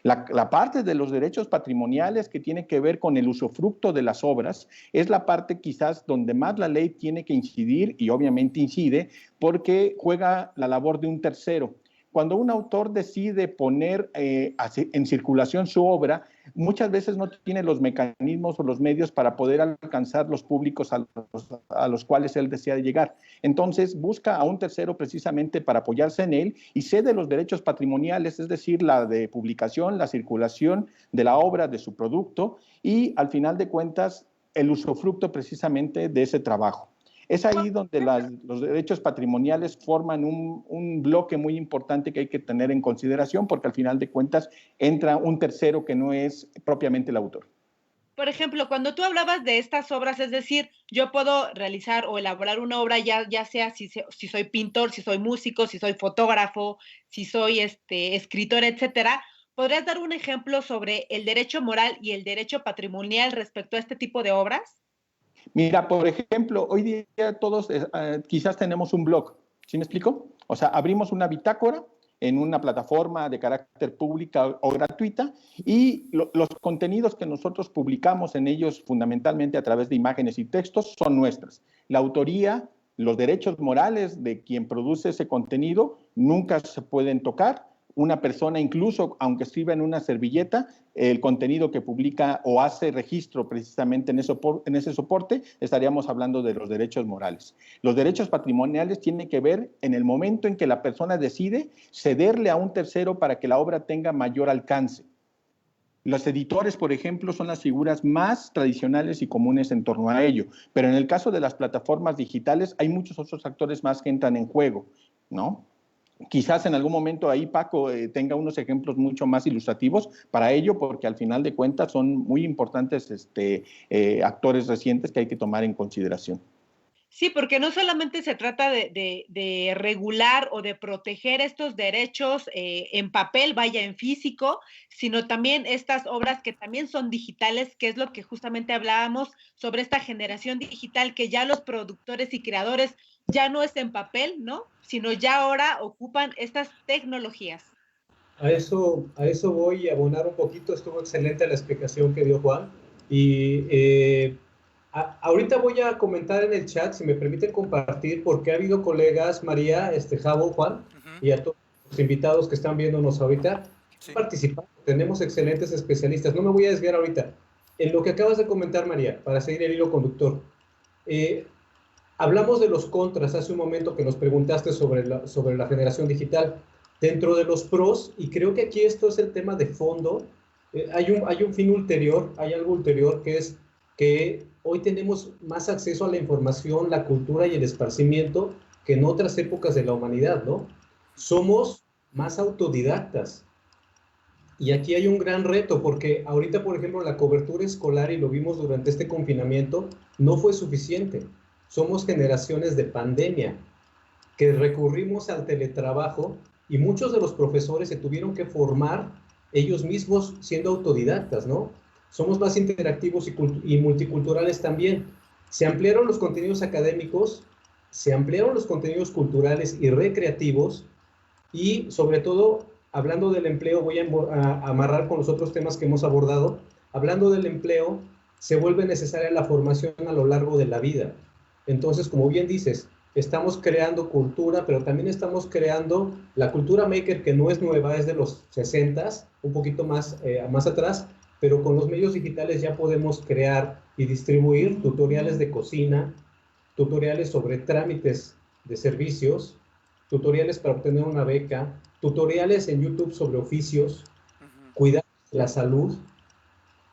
La parte de los derechos patrimoniales que tiene que ver con el usufructo de las obras es la parte quizás donde más la ley tiene que incidir, y obviamente incide porque juega la labor de un tercero. Cuando un autor decide poner en circulación su obra, muchas veces no tiene los mecanismos o los medios para poder alcanzar los públicos a los cuales él desea llegar. Entonces busca a un tercero precisamente para apoyarse en él y cede los derechos patrimoniales, es decir, la de publicación, la circulación de la obra, de su producto, y al final de cuentas el usufructo precisamente de ese trabajo. Es ahí donde los derechos patrimoniales forman un bloque muy importante que hay que tener en consideración, porque al final de cuentas entra un tercero que no es propiamente el autor.
Por ejemplo, cuando tú hablabas de estas obras, es decir, yo puedo realizar o elaborar una obra, ya sea si soy pintor, si soy músico, si soy fotógrafo, si soy escritor, etcétera. ¿Podrías dar un ejemplo sobre el derecho moral y el derecho patrimonial respecto a este tipo de obras?
Mira, por ejemplo, hoy día todos quizás tenemos un blog, ¿sí me explico? O sea, abrimos una bitácora en una plataforma de carácter pública o gratuita y los contenidos que nosotros publicamos en ellos fundamentalmente a través de imágenes y textos son nuestras. La autoría, los derechos morales de quien produce ese contenido nunca se pueden tocar. Una persona, incluso aunque escriba en una servilleta, el contenido que publica o hace registro precisamente en ese soporte, estaríamos hablando de los derechos morales. Los derechos patrimoniales tienen que ver en el momento en que la persona decide cederle a un tercero para que la obra tenga mayor alcance. Los editores, por ejemplo, son las figuras más tradicionales y comunes en torno a ello, pero en el caso de las plataformas digitales hay muchos otros actores más que entran en juego, ¿no? Quizás en algún momento ahí Paco tenga unos ejemplos mucho más ilustrativos para ello, porque al final de cuentas son muy importantes actores recientes que hay que tomar en consideración.
Sí, porque no solamente se trata de regular o de proteger estos derechos en papel, vaya, en físico, sino también estas obras que también son digitales, que es lo que justamente hablábamos sobre esta generación digital, que ya los productores y creadores ya no es en papel, ¿no? Sino ya ahora ocupan estas tecnologías.
A eso voy a abonar un poquito. Estuvo excelente la explicación que dio Juan. Y ahorita voy a comentar en el chat, si me permiten compartir, porque ha habido colegas, María, Javo, Juan, y a todos los invitados que están viéndonos ahorita, participando. Tenemos excelentes especialistas. No me voy a desviar ahorita. En lo que acabas de comentar, María, para seguir el hilo conductor. Hablamos de los contras hace un momento que nos preguntaste sobre la generación digital. Dentro de los pros, y creo que aquí esto es el tema de fondo, hay un fin ulterior, hay algo ulterior, que es que hoy tenemos más acceso a la información, la cultura y el esparcimiento que en otras épocas de la humanidad, ¿no? Somos más autodidactas. Y aquí hay un gran reto, porque ahorita, por ejemplo, la cobertura escolar, y lo vimos durante este confinamiento, no fue suficiente. Somos generaciones de pandemia, que recurrimos al teletrabajo y muchos de los profesores se tuvieron que formar ellos mismos siendo autodidactas, ¿no? Somos más interactivos y multiculturales también. Se ampliaron los contenidos académicos, se ampliaron los contenidos culturales y recreativos y, sobre todo, hablando del empleo, voy a amarrar con los otros temas que hemos abordado. Hablando del empleo, se vuelve necesaria la formación a lo largo de la vida. Entonces, como bien dices, estamos creando cultura, pero también estamos creando la cultura maker, que no es nueva, es de los 60s, un poquito más atrás, pero con los medios digitales ya podemos crear y distribuir tutoriales de cocina, tutoriales sobre trámites de servicios, tutoriales para obtener una beca, tutoriales en YouTube sobre oficios, cuidar la salud,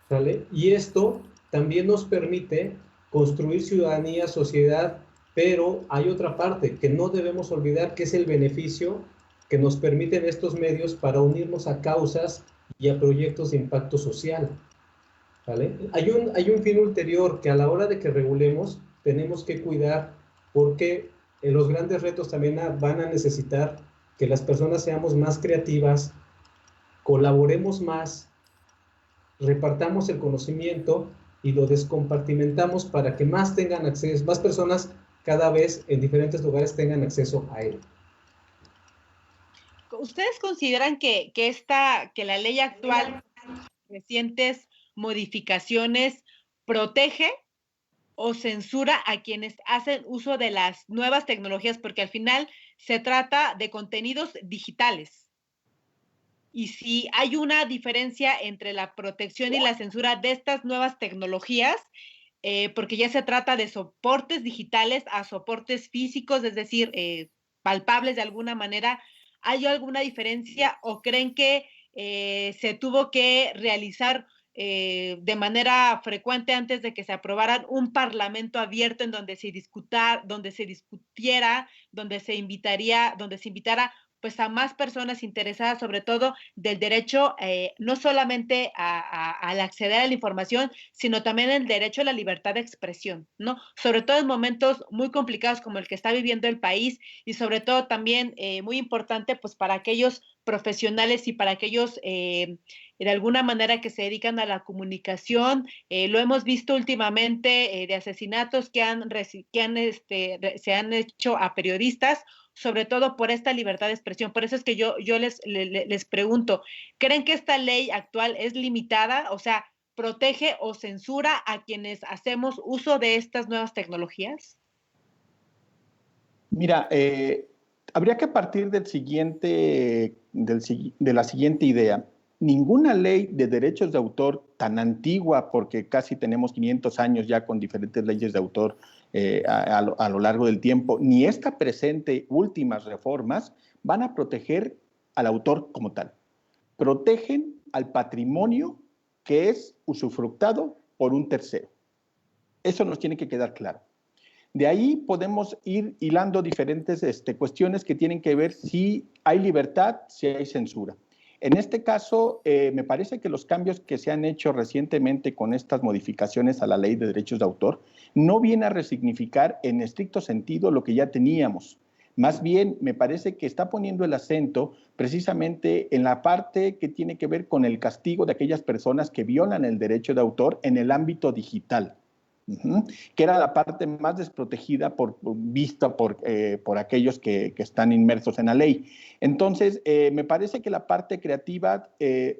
¿sale? Y esto también nos permite construir ciudadanía, sociedad, pero hay otra parte que no debemos olvidar, que es el beneficio que nos permiten estos medios para unirnos a causas y a proyectos de impacto social, ¿vale? Hay un fin ulterior que a la hora de que regulemos tenemos que cuidar, porque los grandes retos también van a necesitar que las personas seamos más creativas, colaboremos más, repartamos el conocimiento y lo descompartimentamos para que más tengan acceso, más personas cada vez en diferentes lugares tengan acceso a él.
¿Ustedes consideran que la ley actual, recientes modificaciones, protege o censura a quienes hacen uso de las nuevas tecnologías? Porque al final se trata de contenidos digitales. Y si hay una diferencia entre la protección y la censura de estas nuevas tecnologías, porque ya se trata de soportes digitales a soportes físicos, es decir, palpables de alguna manera, ¿hay alguna diferencia o creen que se tuvo que realizar de manera frecuente antes de que se aprobaran un parlamento abierto en donde se discutiera, donde se invitara pues a más personas interesadas, sobre todo del derecho, no solamente al acceder a la información, sino también el derecho a la libertad de expresión, ¿no? Sobre todo en momentos muy complicados como el que está viviendo el país, y sobre todo también muy importante pues para aquellos profesionales y para aquellos de alguna manera que se dedican a la comunicación. Lo hemos visto últimamente de asesinatos que se han hecho a periodistas, sobre todo por esta libertad de expresión. Por eso es que yo les pregunto, ¿creen que esta ley actual es limitada? O sea, ¿protege o censura a quienes hacemos uso de estas nuevas tecnologías?
Mira, habría que partir de la siguiente idea. Ninguna ley de derechos de autor tan antigua, porque casi tenemos 500 años ya con diferentes leyes de autor a lo largo del tiempo, ni esta presente últimas reformas van a proteger al autor como tal. Protegen al patrimonio que es usufructado por un tercero. Eso nos tiene que quedar claro. De ahí podemos ir hilando diferentes cuestiones que tienen que ver si hay libertad, si hay censura. En este caso, me parece que los cambios que se han hecho recientemente con estas modificaciones a la Ley de Derechos de Autor no viene a resignificar en estricto sentido lo que ya teníamos. Más bien, me parece que está poniendo el acento precisamente en la parte que tiene que ver con el castigo de aquellas personas que violan el derecho de autor en el ámbito digital. Que era la parte más desprotegida vista por aquellos que están inmersos en la ley. Entonces, me parece que la parte creativa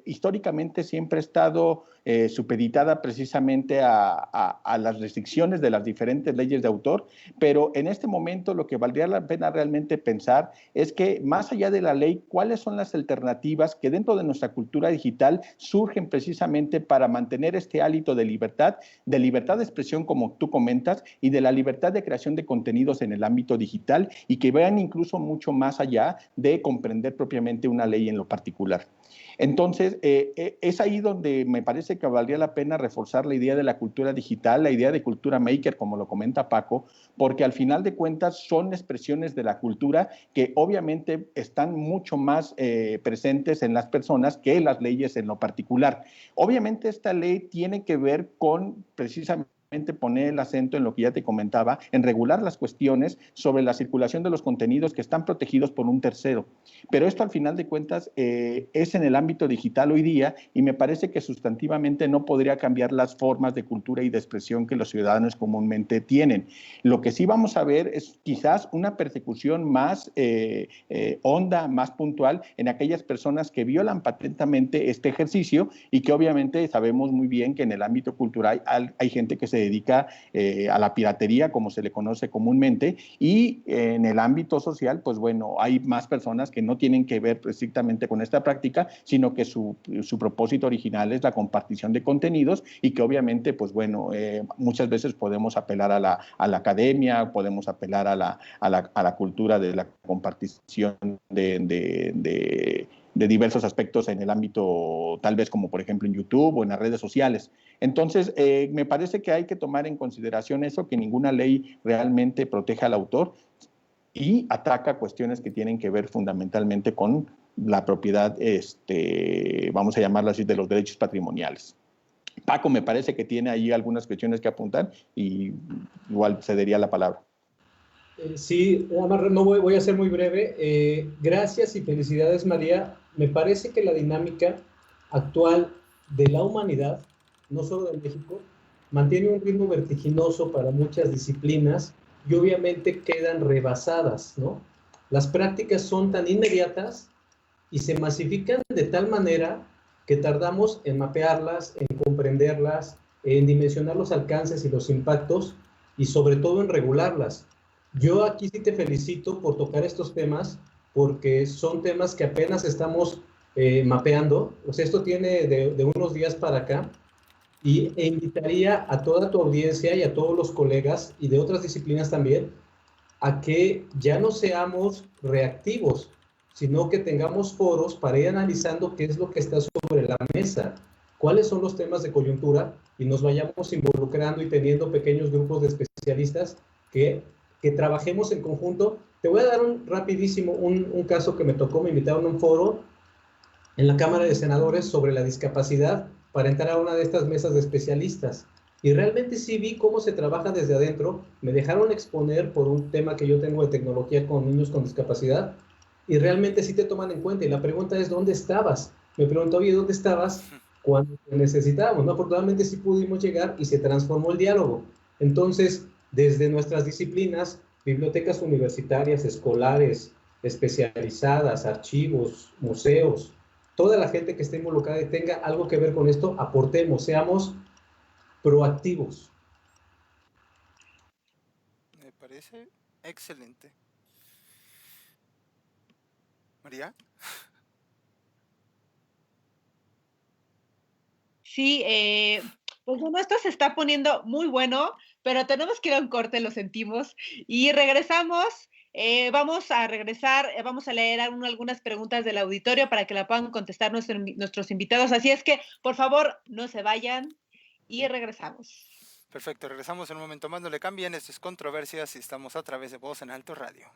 históricamente siempre ha estado supeditada precisamente a las restricciones de las diferentes leyes de autor, pero en este momento lo que valdría la pena realmente pensar es que más allá de la ley, ¿cuáles son las alternativas que dentro de nuestra cultura digital surgen precisamente para mantener este hálito de libertad de expresión, como tú comentas, y de la libertad de creación de contenidos en el ámbito digital, y que vean incluso mucho más allá de comprender propiamente una ley en lo particular? Entonces, es ahí donde me parece que valdría la pena reforzar la idea de la cultura digital, la idea de cultura maker, como lo comenta Paco, porque al final de cuentas son expresiones de la cultura que obviamente están mucho más presentes en las personas que las leyes en lo particular. Obviamente esta ley tiene que ver con precisamente poner el acento en lo que ya te comentaba, en regular las cuestiones sobre la circulación de los contenidos que están protegidos por un tercero. Pero esto al final de cuentas es en el ámbito digital hoy día, y me parece que sustantivamente no podría cambiar las formas de cultura y de expresión que los ciudadanos comúnmente tienen. Lo que sí vamos a ver es quizás una persecución más honda, más puntual en aquellas personas que violan patentamente este ejercicio, y que obviamente sabemos muy bien que en el ámbito cultural hay gente que se dedica a la piratería, como se le conoce comúnmente, y en el ámbito social, pues bueno, hay más personas que no tienen que ver estrictamente con esta práctica, sino que su propósito original es la compartición de contenidos, y que obviamente, pues bueno, muchas veces podemos apelar a la academia, podemos apelar a la cultura de la compartición de de diversos aspectos en el ámbito, tal vez como por ejemplo en YouTube o en las redes sociales. Entonces, me parece que hay que tomar en consideración eso, que ninguna ley realmente protege al autor y ataca cuestiones que tienen que ver fundamentalmente con la propiedad, vamos a llamarlo así, de los derechos patrimoniales. Paco me parece que tiene ahí algunas cuestiones que apuntar y igual cedería la palabra.
Sí, no voy a ser muy breve. Gracias y felicidades, María. Me parece que la dinámica actual de la humanidad, no solo de México, mantiene un ritmo vertiginoso para muchas disciplinas y obviamente quedan rebasadas, ¿no? Las prácticas son tan inmediatas y se masifican de tal manera que tardamos en mapearlas, en comprenderlas, en dimensionar los alcances y los impactos y sobre todo en regularlas. Yo aquí sí te felicito por tocar estos temas porque son temas que apenas estamos mapeando. O sea, esto tiene de unos días para acá e invitaría a toda tu audiencia y a todos los colegas y de otras disciplinas también a que ya no seamos reactivos, sino que tengamos foros para ir analizando qué es lo que está sobre la mesa, cuáles son los temas de coyuntura y nos vayamos involucrando y teniendo pequeños grupos de especialistas que trabajemos en conjunto. Te voy a dar rapidísimo un caso que me tocó. Me invitaron a un foro en la Cámara de Senadores sobre la discapacidad para entrar a una de estas mesas de especialistas. Y realmente sí vi cómo se trabaja desde adentro. Me dejaron exponer por un tema que yo tengo de tecnología con niños con discapacidad y realmente sí te toman en cuenta. Y la pregunta es, ¿dónde estabas? Me preguntó, oye, ¿dónde estabas cuando te necesitábamos? ¿No? Afortunadamente sí pudimos llegar y se transformó el diálogo. Entonces, desde nuestras disciplinas, bibliotecas universitarias, escolares, especializadas, archivos, museos, toda la gente que esté involucrada y tenga algo que ver con esto, aportemos, seamos proactivos.
Me parece excelente. María.
Sí, pues bueno, esto se está poniendo muy bueno, pero tenemos que ir a un corte, lo sentimos, y regresamos. Vamos a regresar, vamos a leer algunas preguntas del auditorio para que la puedan contestar nuestros invitados. Así es que, por favor, no se vayan y regresamos.
Perfecto, regresamos en un momento más, no le cambien, esto es Controversias y estamos a través de Voz en Alto Radio.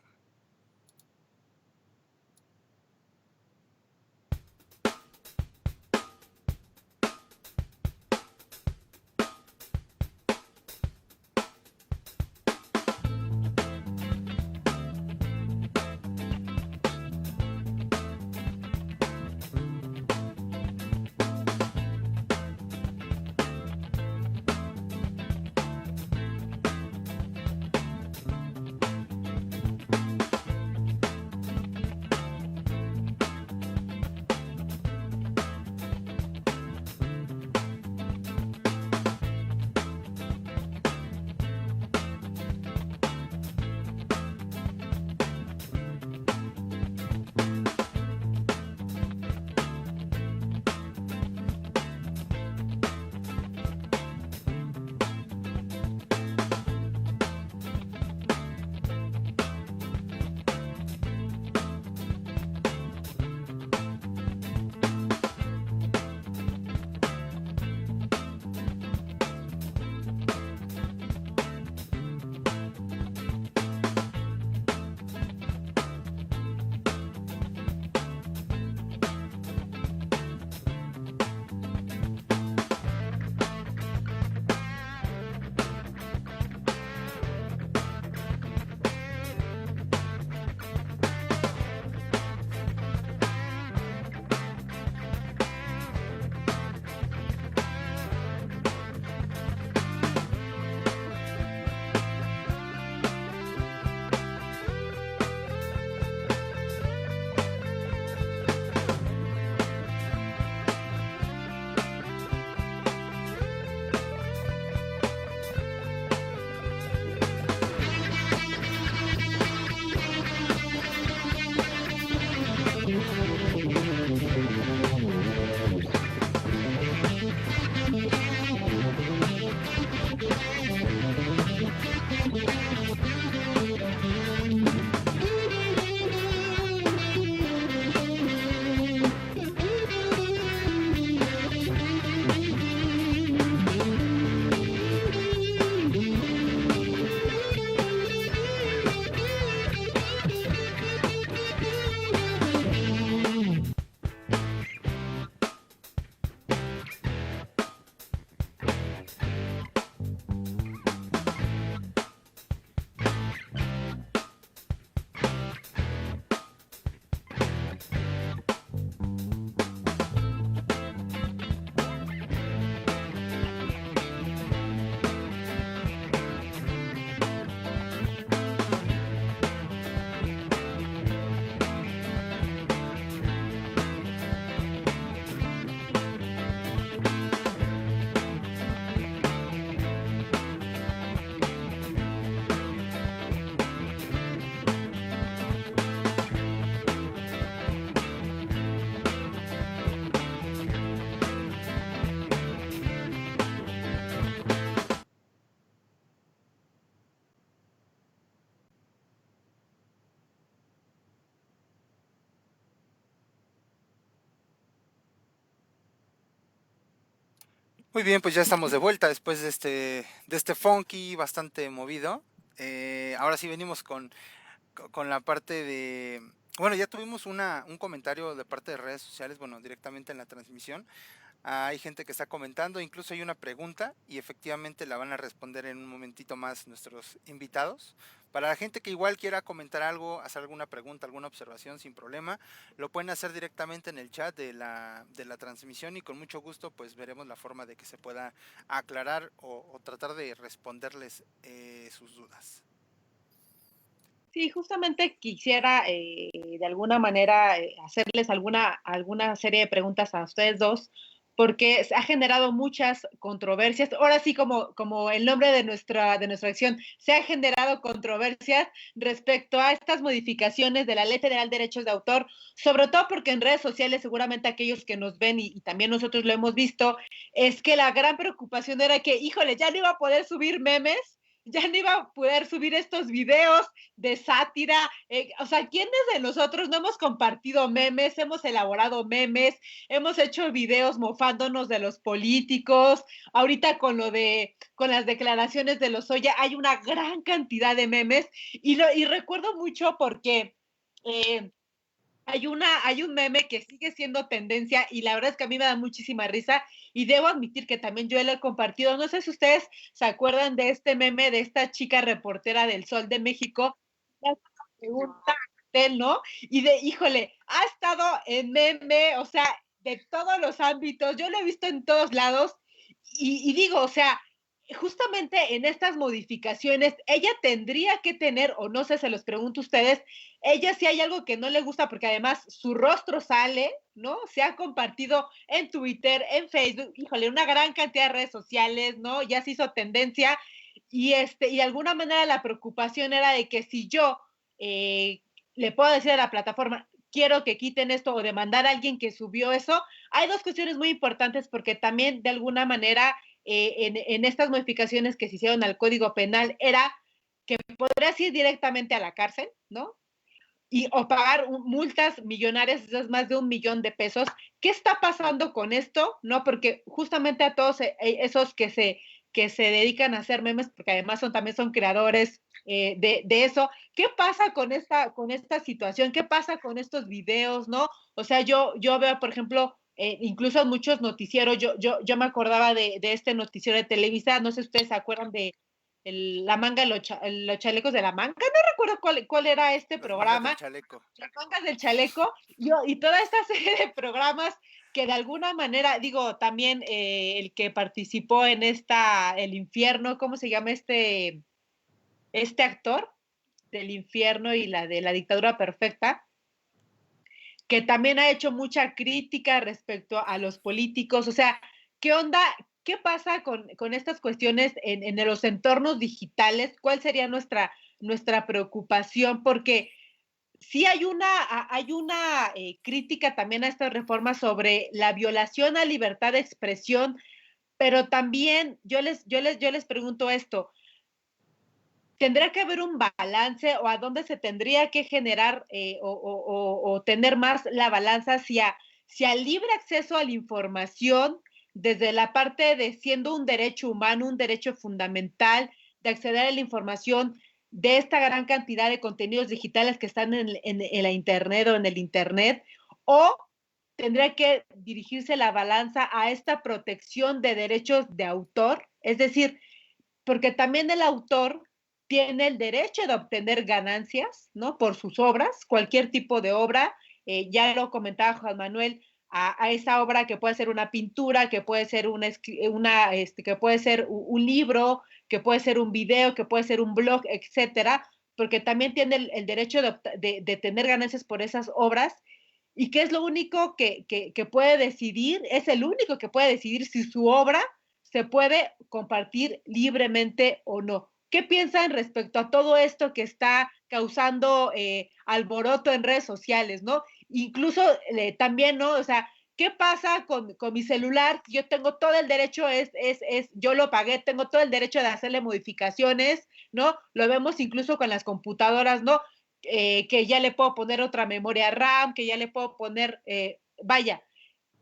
Muy bien, pues ya estamos de vuelta después de este funky bastante movido. Ahora sí venimos con la parte de... Bueno, ya tuvimos un comentario de parte de redes sociales, bueno, directamente en la transmisión. Hay gente que está comentando, incluso hay una pregunta y efectivamente la van a responder en un momentito más nuestros invitados. Para la gente que igual quiera comentar algo, hacer alguna pregunta, alguna observación sin problema, lo pueden hacer directamente en el chat de la transmisión y con mucho gusto pues veremos la forma de que se pueda aclarar o tratar de responderles sus dudas.
Sí, justamente quisiera de alguna manera hacerles alguna serie de preguntas a ustedes dos, porque se ha generado muchas controversias. Ahora sí, como el nombre de nuestra acción, se ha generado controversias respecto a estas modificaciones de la Ley Federal de Derechos de Autor, sobre todo porque en redes sociales, seguramente aquellos que nos ven y también nosotros lo hemos visto, es que la gran preocupación era que, híjole, ya no iba a poder subir memes, ya no iba a poder subir estos videos de sátira. O sea, ¿quiénes de nosotros no hemos compartido memes, hemos elaborado memes, hemos hecho videos mofándonos de los políticos? Ahorita con las declaraciones de Lozoya hay una gran cantidad de memes y recuerdo mucho porque hay un meme que sigue siendo tendencia y la verdad es que a mí me da muchísima risa y debo admitir que también yo lo he compartido. No sé si ustedes se acuerdan de este meme de esta chica reportera del Sol de México, le hace una pregunta a él, ¿no? Y híjole, ha estado en meme, o sea, de todos los ámbitos, yo lo he visto en todos lados y digo, o sea, justamente en estas modificaciones, ella tendría que tener, o no sé, se los pregunto a ustedes, ella sí hay algo que no le gusta, porque además su rostro sale, ¿no? Se ha compartido en Twitter, en Facebook, híjole, una gran cantidad de redes sociales, ¿no? Ya se hizo tendencia, y de alguna manera la preocupación era de que si yo le puedo decir a la plataforma, quiero que quiten esto o demandar a alguien que subió eso, hay dos cuestiones muy importantes porque también de alguna manera en estas modificaciones que se hicieron al Código Penal era que podrías ir directamente a la cárcel, ¿no? O pagar multas millonarias, esas más de 1 millón de pesos. ¿Qué está pasando con esto? ¿No? Porque justamente a todos esos que se dedican a hacer memes, porque además también son creadores de eso. ¿Qué pasa con esta situación? ¿Qué pasa con estos videos, no? O sea, yo veo, por ejemplo, incluso muchos noticieros, yo me acordaba de este noticiero de Televisa, no sé si ustedes se acuerdan de la manga, los chalecos de la manga, no recuerdo cuál era este programa. Las mangas del chaleco, y toda esta serie de programas que de alguna manera, digo, también el que participó en El Infierno, ¿cómo se llama este actor del Infierno y la de La Dictadura Perfecta? Que también ha hecho mucha crítica respecto a los políticos. O sea, ¿qué onda? ¿Qué pasa con estas cuestiones en los entornos digitales? ¿Cuál sería nuestra preocupación? Porque sí hay una crítica también a estas reformas sobre la violación a libertad de expresión, pero también yo les pregunto esto, ¿tendrá que haber un balance o a dónde se tendría que generar o tener más la balanza hacia libre acceso a la información desde la parte de siendo un derecho humano, un derecho fundamental de acceder a la información de esta gran cantidad de contenidos digitales que están en la internet o en el internet, o tendría que dirigirse la balanza a esta protección de derechos de autor? Es decir, porque también el autor tiene el derecho de obtener ganancias, ¿no? Por sus obras, cualquier tipo de obra. Ya lo comentaba Juan Manuel, a esa obra que puede ser una pintura, que puede ser que puede ser un libro, que puede ser un video, que puede ser un blog, etcétera, porque también tiene el derecho de tener ganancias por esas obras. ¿Y qué es lo único que puede decidir? Es el único que puede decidir si su obra se puede compartir libremente o no. ¿Qué piensan respecto a todo esto que está causando alboroto en redes sociales, no? Incluso también, ¿no? O sea, ¿qué pasa con mi celular? Yo tengo todo el derecho, yo lo pagué, tengo todo el derecho de hacerle modificaciones, ¿no? Lo vemos incluso con las computadoras, ¿no? Que ya le puedo poner otra memoria RAM, que ya le puedo poner, vaya,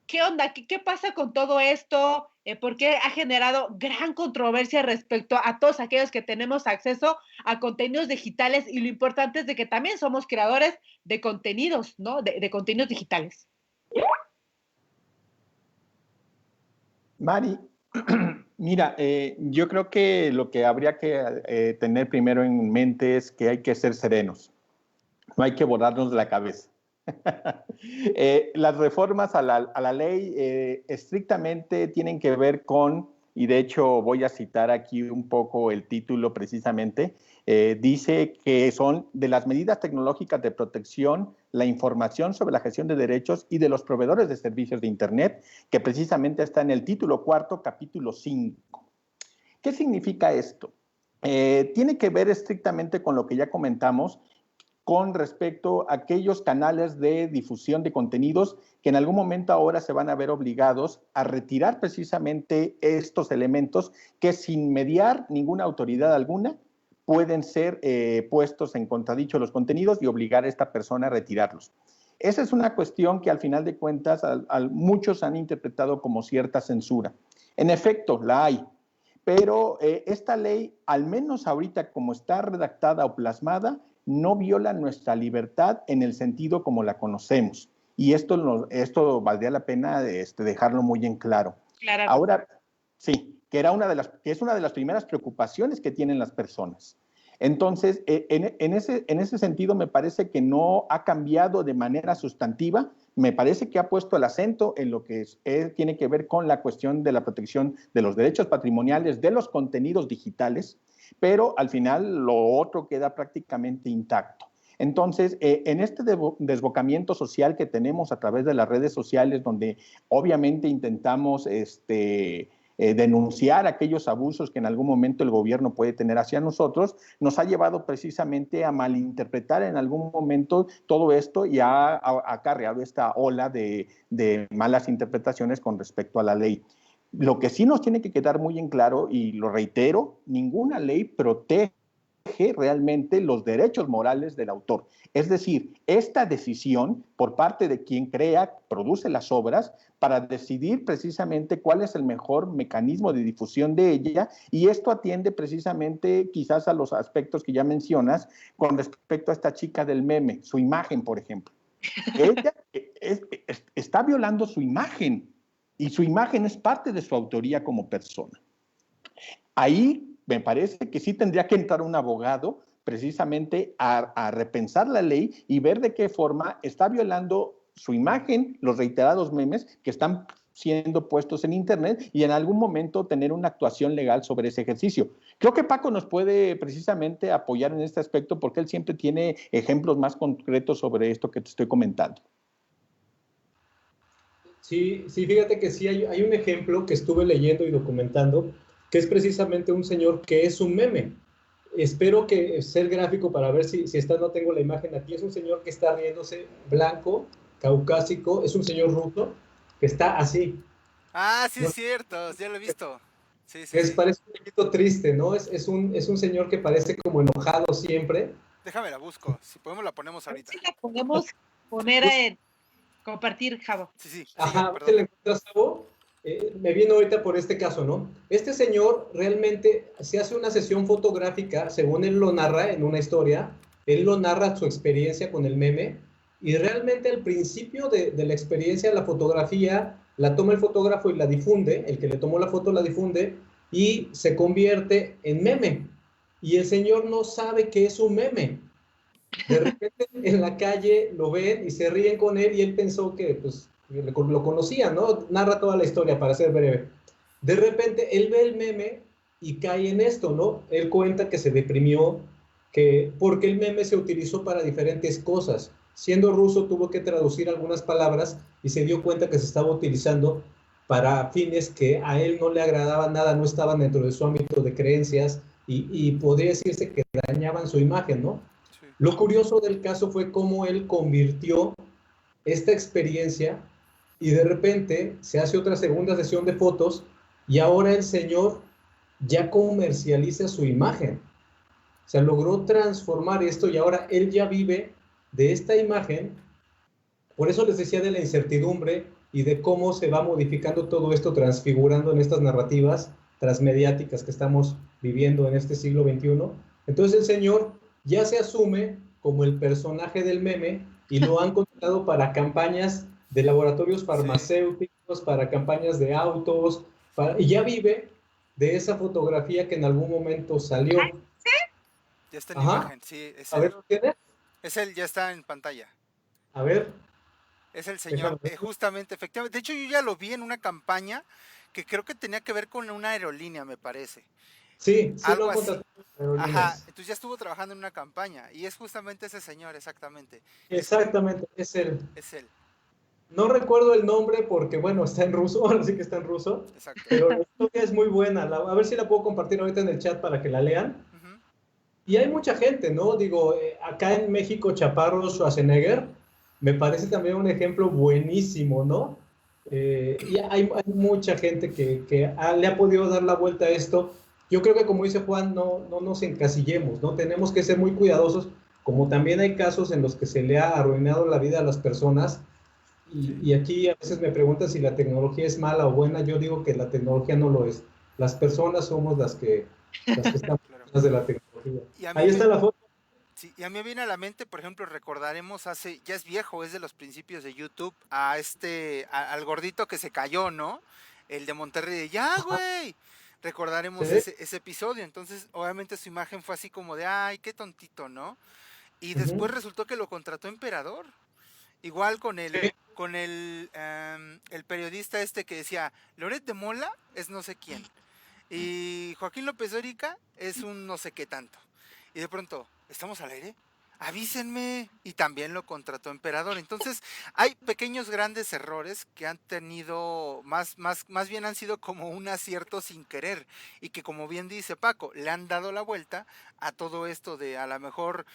¿Qué onda? ¿Qué pasa con todo esto? ¿Por qué ha generado gran controversia respecto a todos aquellos que tenemos acceso a contenidos digitales? Y lo importante es de que también somos creadores de contenidos, ¿no? De contenidos digitales.
Mari, mira, yo creo que lo que habría que tener primero en mente es que hay que ser serenos, no hay que volarnos la cabeza. Las reformas a la ley estrictamente tienen que ver con, y de hecho voy a citar aquí un poco el título precisamente, dice que son de las medidas tecnológicas de protección, la información sobre la gestión de derechos y de los proveedores de servicios de Internet, que precisamente está en el título 4, capítulo 5. ¿Qué significa esto? Tiene que ver estrictamente con lo que ya comentamos, con respecto a aquellos canales de difusión de contenidos que en algún momento ahora se van a ver obligados a retirar precisamente estos elementos que sin mediar ninguna autoridad alguna pueden ser puestos en contradicho los contenidos y obligar a esta persona a retirarlos. Esa es una cuestión que al final de cuentas muchos han interpretado como cierta censura. En efecto, la hay, pero esta ley, al menos ahorita como está redactada o plasmada, no viola nuestra libertad en el sentido como la conocemos. Y esto valdría la pena dejarlo muy en claro.
Claro.
Ahora, sí, que es una de las primeras preocupaciones que tienen las personas. Entonces, en ese sentido, me parece que no ha cambiado de manera sustantiva. Me parece que ha puesto el acento en lo que tiene que ver con la cuestión de la protección de los derechos patrimoniales de los contenidos digitales, pero al final lo otro queda prácticamente intacto. Entonces, en este desbocamiento social que tenemos a través de las redes sociales, donde obviamente intentamos denunciar aquellos abusos que en algún momento el gobierno puede tener hacia nosotros, nos ha llevado precisamente a malinterpretar en algún momento todo esto y ha acarreado esta ola de malas interpretaciones con respecto a la ley. Lo que sí nos tiene que quedar muy en claro, y lo reitero, ninguna ley protege realmente los derechos morales del autor. Es decir, esta decisión por parte de quien produce las obras, para decidir precisamente cuál es el mejor mecanismo de difusión de ella, y esto atiende precisamente quizás a los aspectos que ya mencionas con respecto a esta chica del meme, su imagen, por ejemplo. Ella está violando su imagen, y su imagen es parte de su autoría como persona. Ahí me parece que sí tendría que entrar un abogado precisamente a repensar la ley y ver de qué forma está violando su imagen, los reiterados memes que están siendo puestos en Internet, y en algún momento tener una actuación legal sobre ese ejercicio. Creo que Paco nos puede precisamente apoyar en este aspecto porque él siempre tiene ejemplos más concretos sobre esto que te estoy comentando.
Sí, fíjate que sí hay un ejemplo que estuve leyendo y documentando, que es precisamente un señor que es un meme. Espero que ser gráfico para ver si no tengo la imagen aquí. Es un señor que está riéndose, blanco, caucásico, es un señor ruso que está así.
Ah, sí, es cierto, ya lo he visto. Sí.
Parece un poquito triste, ¿no? Es un señor que parece como enojado siempre.
Déjame la busco, si podemos la ponemos ahorita.
Sí, la podemos poner en compartir, Javo.
Sí. Ajá, ¿te la encuentras, Javo? Me viene ahorita por este caso, ¿no? Este señor realmente se hace una sesión fotográfica, según él lo narra en una historia, él lo narra su experiencia con el meme, y realmente al principio de la experiencia, la fotografía, la toma el fotógrafo y la difunde, el que le tomó la foto la difunde, y se convierte en meme. Y el señor no sabe que es un meme. De repente en la calle lo ven y se ríen con él, y él pensó que pues lo conocía, ¿no? Narra toda la historia para ser breve. De repente él ve el meme y cae en esto, ¿no? Él cuenta que se deprimió porque el meme se utilizó para diferentes cosas. Siendo ruso tuvo que traducir algunas palabras y se dio cuenta que se estaba utilizando para fines que a él no le agradaban nada, no estaban dentro de su ámbito de creencias y podría decirse que dañaban su imagen, ¿no? Sí. Lo curioso del caso fue cómo él convirtió esta experiencia y de repente se hace otra segunda sesión de fotos y ahora el señor ya comercializa su imagen. O sea, logró transformar esto y ahora él ya vive de esta imagen. Por eso les decía de la incertidumbre y de cómo se va modificando todo esto, transfigurando en estas narrativas transmediáticas que estamos viviendo en este siglo XXI. Entonces el señor ya se asume como el personaje del meme y lo han contratado para campañas de laboratorios farmacéuticos, para campañas de autos, y ya vive de esa fotografía que en algún momento salió.
Ya está en
Ajá.
imagen, sí. Es
A
él.
ver, ¿lo tienes?
Es él, ya está en pantalla.
A ver.
Es el señor, justamente, efectivamente. De hecho, yo ya lo vi en una campaña que creo que tenía que ver con una aerolínea, me parece.
Sí, sí
Algo
lo han
así.
contratado aerolíneas.
Ajá, entonces ya estuvo trabajando en una campaña y es justamente ese señor, exactamente.
Exactamente, es él.
Es él,
No recuerdo el nombre porque, bueno, está en ruso, ahora sí que está en ruso,
exacto.
pero la historia es muy buena. A ver si la puedo compartir ahorita en el chat para que la lean.
Ujú.
Y hay mucha gente, ¿no? Digo, acá en México, Chaparro Schwarzenegger me parece también un ejemplo buenísimo, ¿no? Y hay mucha gente que le ha podido dar la vuelta a esto. Yo creo que, como dice Juan, no nos encasillemos, ¿no? Tenemos que ser muy cuidadosos, como también hay casos en los que se le ha arruinado la vida a las personas. Y aquí a veces me preguntan si la tecnología es mala o buena. Yo digo que la tecnología no lo es. Las personas somos las que están detrás de la tecnología.
Y a mí
Ahí está la foto.
Sí, y a mí me viene a la mente, por ejemplo, recordaremos ya es viejo, es de los principios de YouTube, al gordito que se cayó, ¿no? El de Monterrey, de ya, güey. Recordaremos
¿Sí?
ese episodio, entonces obviamente su imagen fue así como de, ay, qué tontito, ¿no? Y después resultó que lo contrató Emperador. Igual con el periodista que decía, Loret de Mola es no sé quién. Y Joaquín López Dóriga es un no sé qué tanto. Y de pronto, ¿estamos al aire? Avísenme. Y también lo contrató Emperador. Entonces, hay pequeños grandes errores que han tenido, más bien han sido como un acierto sin querer. Y que, como bien dice Paco, le han dado la vuelta a todo esto de a lo mejor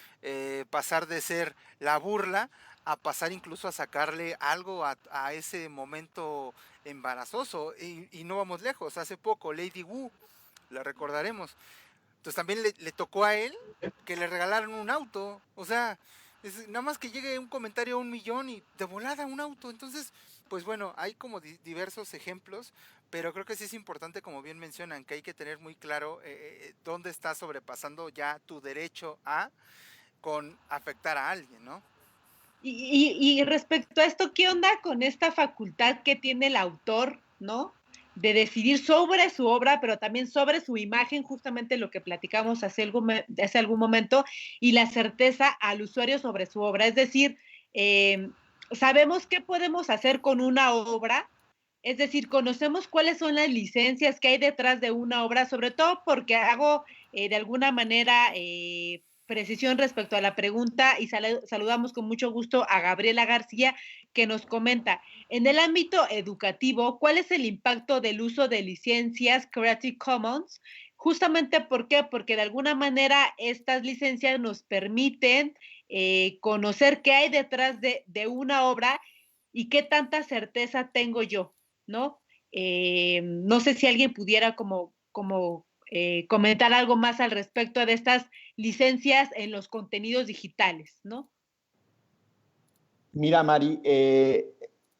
pasar de ser la burla a pasar incluso a sacarle algo a ese momento embarazoso. Y no vamos lejos. Hace poco, Lady Wu, la recordaremos. Entonces también le tocó a él que le regalaron un auto. O sea, nada más que llegue un comentario a 1 millón y de volada un auto. Entonces, pues bueno, hay como diversos ejemplos, pero creo que sí es importante, como bien mencionan, que hay que tener muy claro dónde está sobrepasando ya tu derecho con afectar a alguien, ¿no?
Y respecto a esto, ¿qué onda con esta facultad que tiene el autor, ¿no? De decidir sobre su obra, pero también sobre su imagen, justamente lo que platicamos hace algún momento, y la certeza al usuario sobre su obra. Es decir, sabemos qué podemos hacer con una obra, es decir, conocemos cuáles son las licencias que hay detrás de una obra, sobre todo porque hago de alguna manera precisión respecto a la pregunta y saludamos con mucho gusto a Gabriela García, que nos comenta, en el ámbito educativo, ¿cuál es el impacto del uso de licencias Creative Commons? Justamente, ¿por qué? Porque de alguna manera estas licencias nos permiten conocer qué hay detrás de una obra y qué tanta certeza tengo yo, ¿no? No sé si alguien pudiera como comentar algo más al respecto de estas licencias en los contenidos digitales, ¿no?
Mira, Mari,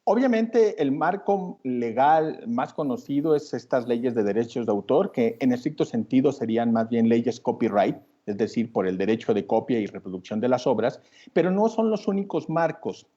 obviamente el marco legal más conocido es estas leyes de derechos de autor, que en estricto sentido serían más bien leyes copyright, es decir, por el derecho de copia y reproducción de las obras, pero no son los únicos marcos.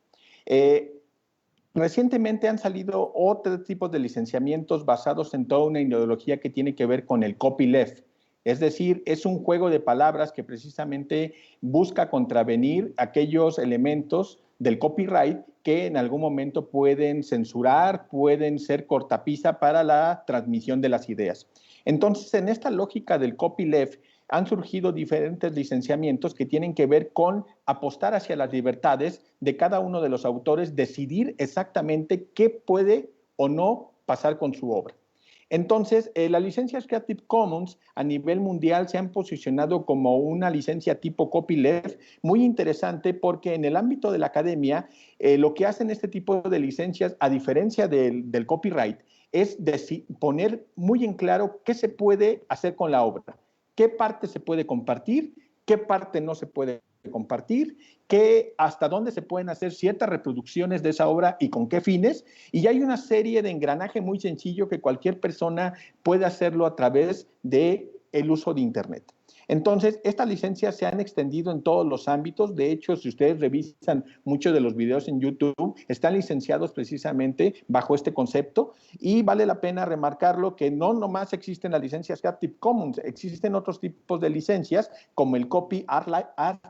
Recientemente han salido otros tipos de licenciamientos basados en toda una ideología que tiene que ver con el copyleft. Es decir, es un juego de palabras que precisamente busca contravenir aquellos elementos del copyright que en algún momento pueden censurar, pueden ser cortapisa para la transmisión de las ideas. Entonces, en esta lógica del copyleft, han surgido diferentes licenciamientos que tienen que ver con apostar hacia las libertades de cada uno de los autores, decidir exactamente qué puede o no pasar con su obra. Entonces, las licencias Creative Commons a nivel mundial se han posicionado como una licencia tipo copyleft muy interesante porque en el ámbito de la academia lo que hacen este tipo de licencias, a diferencia del copyright, es poner muy en claro qué se puede hacer con la obra, qué parte se puede compartir, qué parte no se puede compartir, hasta dónde se pueden hacer ciertas reproducciones de esa obra y con qué fines. Y hay una serie de engranaje muy sencillo que cualquier persona puede hacerlo a través del uso de Internet. Entonces, estas licencias se han extendido en todos los ámbitos. De hecho, si ustedes revisan muchos de los videos en YouTube, están licenciados precisamente bajo este concepto. Y vale la pena remarcarlo que no nomás existen las licencias Creative Commons, existen otros tipos de licencias, como el Copy Art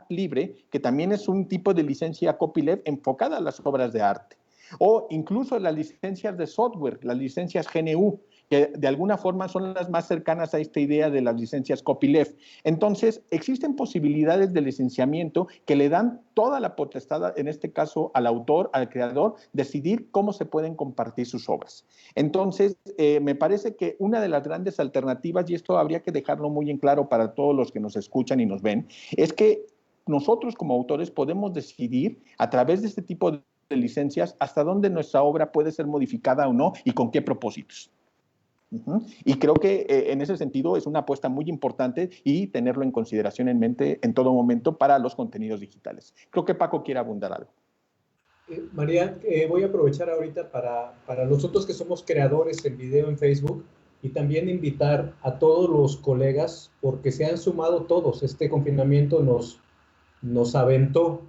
Libre, que también es un tipo de licencia copyleft enfocada a las obras de arte. O incluso las licencias de software, las licencias GNU, que de alguna forma son las más cercanas a esta idea de las licencias copyleft. Entonces, existen posibilidades de licenciamiento que le dan toda la potestad, en este caso al autor, al creador, decidir cómo se pueden compartir sus obras. Entonces, me parece que una de las grandes alternativas, y esto habría que dejarlo muy en claro para todos los que nos escuchan y nos ven, es que nosotros como autores podemos decidir a través de este tipo de licencias hasta dónde nuestra obra puede ser modificada o no y con qué propósitos. Y creo que en ese sentido es una apuesta muy importante y tenerlo en consideración en mente en todo momento para los contenidos digitales. Creo que Paco quiere abundar algo.
María, voy a aprovechar ahorita para nosotros que somos creadores en video en Facebook y también invitar a todos los colegas porque se han sumado todos. Este confinamiento nos aventó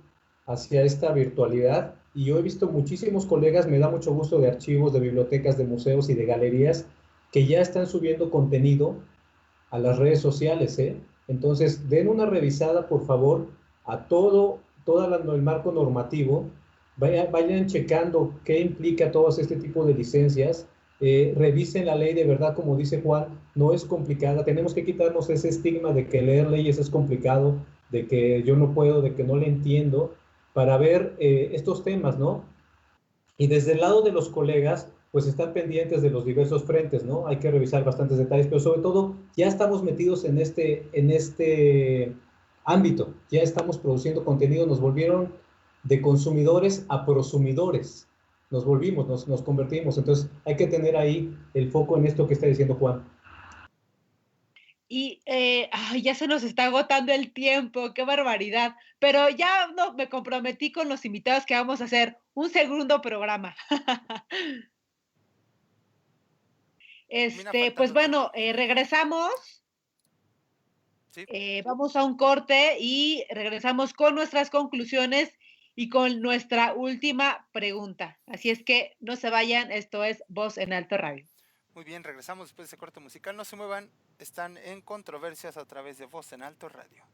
hacia esta virtualidad y yo he visto muchísimos colegas, me da mucho gusto, de archivos, de bibliotecas, de museos y de galerías que ya están subiendo contenido a las redes sociales, ¿eh? Entonces, den una revisada, por favor, a todo el marco normativo, vayan checando qué implica todo este tipo de licencias, revisen la ley, de verdad, como dice Juan, no es complicada, tenemos que quitarnos ese estigma de que leer leyes es complicado, de que yo no puedo, de que no le entiendo, para ver estos temas, ¿no? Y desde el lado de los colegas, pues están pendientes de los diversos frentes, ¿no? Hay que revisar bastantes detalles, pero sobre todo ya estamos metidos en este ámbito, ya estamos produciendo contenido, nos volvieron de consumidores a prosumidores, nos volvimos, nos convertimos, entonces hay que tener ahí el foco en esto que está diciendo Juan.
Y ya se nos está agotando el tiempo, qué barbaridad, pero ya no, me comprometí con los invitados que vamos a hacer un segundo programa. Pues bueno, regresamos.
Sí.
Vamos a un corte y regresamos con nuestras conclusiones y con nuestra última pregunta. Así es que no se vayan, esto es Voz en Alto Radio.
Muy bien, regresamos después de ese corte musical. No se muevan, están en Controversias a través de Voz en Alto Radio.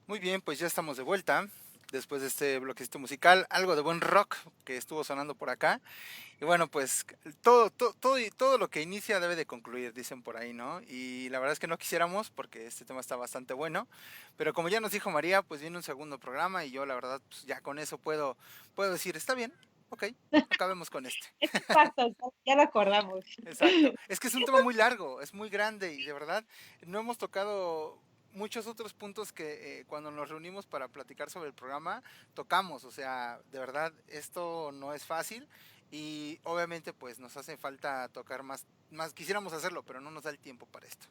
Muy bien, pues ya estamos de vuelta después de este bloquecito musical, algo de buen rock que estuvo sonando por acá. Y bueno, pues todo lo que inicia debe de concluir, dicen por ahí, ¿no? Y la verdad es que no quisiéramos porque este tema está bastante bueno, pero como ya nos dijo María, pues viene un segundo programa y yo la verdad pues ya con eso puedo decir, está bien, ok, acabemos con este.
Exacto, ya lo acordamos.
Exacto. Es que es un tema muy largo, es muy grande y de verdad no hemos tocado muchos otros puntos que cuando nos reunimos para platicar sobre el programa tocamos, o sea, de verdad esto no es fácil y obviamente pues nos hace falta tocar más quisiéramos hacerlo, pero no nos da el tiempo para esto.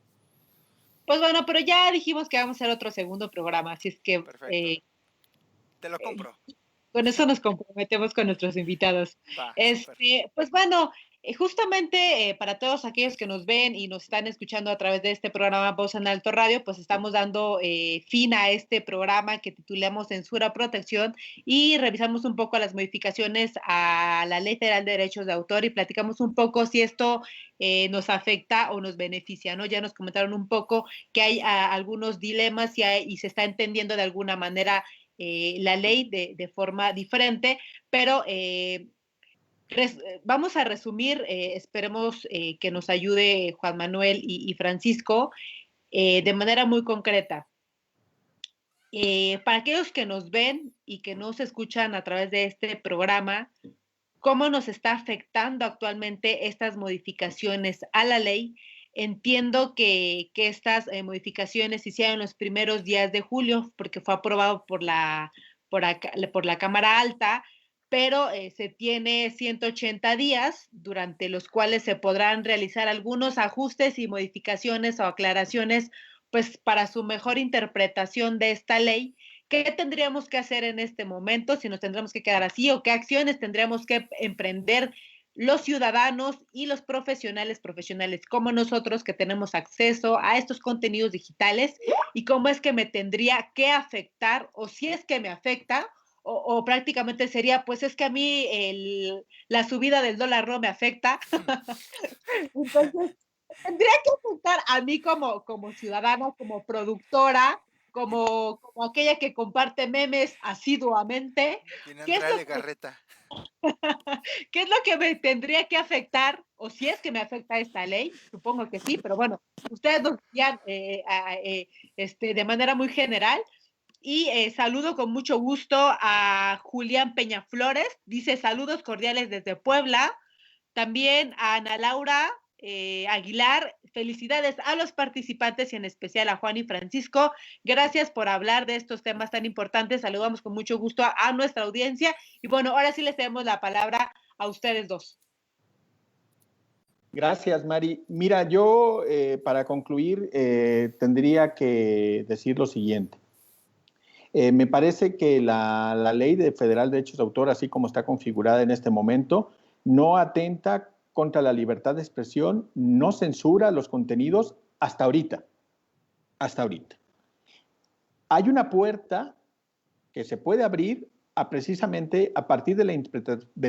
Pues bueno, pero ya dijimos que vamos a hacer otro segundo programa, así es que
Perfecto. Te lo compro.
con eso nos comprometemos con nuestros invitados.
Va,
Pues bueno, justamente para todos aquellos que nos ven y nos están escuchando a través de este programa Voz en Alto Radio, pues estamos dando fin a este programa que titulamos Censura, Protección y revisamos un poco las modificaciones a la Ley Federal de Derechos de Autor y platicamos un poco si esto nos afecta o nos beneficia, ¿no? Ya nos comentaron un poco que hay algunos dilemas y se está entendiendo de alguna manera la ley de forma diferente, pero vamos a resumir, esperemos que nos ayude Juan Manuel y Francisco de manera muy concreta. Para aquellos que nos ven y que nos escuchan a través de este programa, ¿cómo nos está afectando actualmente estas modificaciones a la ley? Entiendo que estas modificaciones se hicieron los primeros días de julio porque fue aprobado por la Cámara Alta, pero se tiene 180 días durante los cuales se podrán realizar algunos ajustes y modificaciones o aclaraciones pues para su mejor interpretación de esta ley. ¿Qué tendríamos que hacer en este momento? Si nos tendremos que quedar así o qué acciones tendríamos que emprender los ciudadanos y los profesionales como nosotros que tenemos acceso a estos contenidos digitales y cómo es que me tendría que afectar o si es que me afecta o prácticamente sería, pues es que a mí la subida del dólar no me afecta. Entonces, tendría que afectar a mí como ciudadana, como productora, como aquella que comparte memes asiduamente. ¿Qué es lo que me tendría que afectar? O si es que me afecta esta ley, supongo que sí, pero bueno, ustedes nos decían de manera muy general. Y saludo con mucho gusto a Julián Peñaflores, dice saludos cordiales desde Puebla. También a Ana Laura Aguilar, felicidades a los participantes y en especial a Juan y Francisco. Gracias por hablar de estos temas tan importantes. Saludamos con mucho gusto a nuestra audiencia. Y bueno, ahora sí les damos la palabra a ustedes dos.
Gracias, Mari. Mira, yo para concluir tendría que decir lo siguiente. Me parece que la Ley Federal de Derechos de Autor, así como está configurada en este momento, no atenta contra la libertad de expresión, no censura los contenidos hasta ahorita. Hasta ahorita. Hay una puerta que se puede abrir precisamente a partir de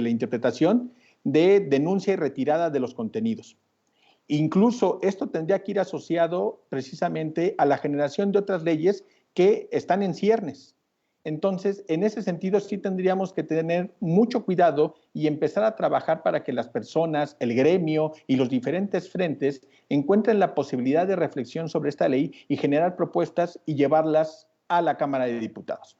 la interpretación de denuncia y retirada de los contenidos. Incluso esto tendría que ir asociado precisamente a la generación de otras leyes que están en ciernes. Entonces, en ese sentido, sí tendríamos que tener mucho cuidado y empezar a trabajar para que las personas, el gremio y los diferentes frentes encuentren la posibilidad de reflexión sobre esta ley y generar propuestas y llevarlas a la Cámara de Diputados.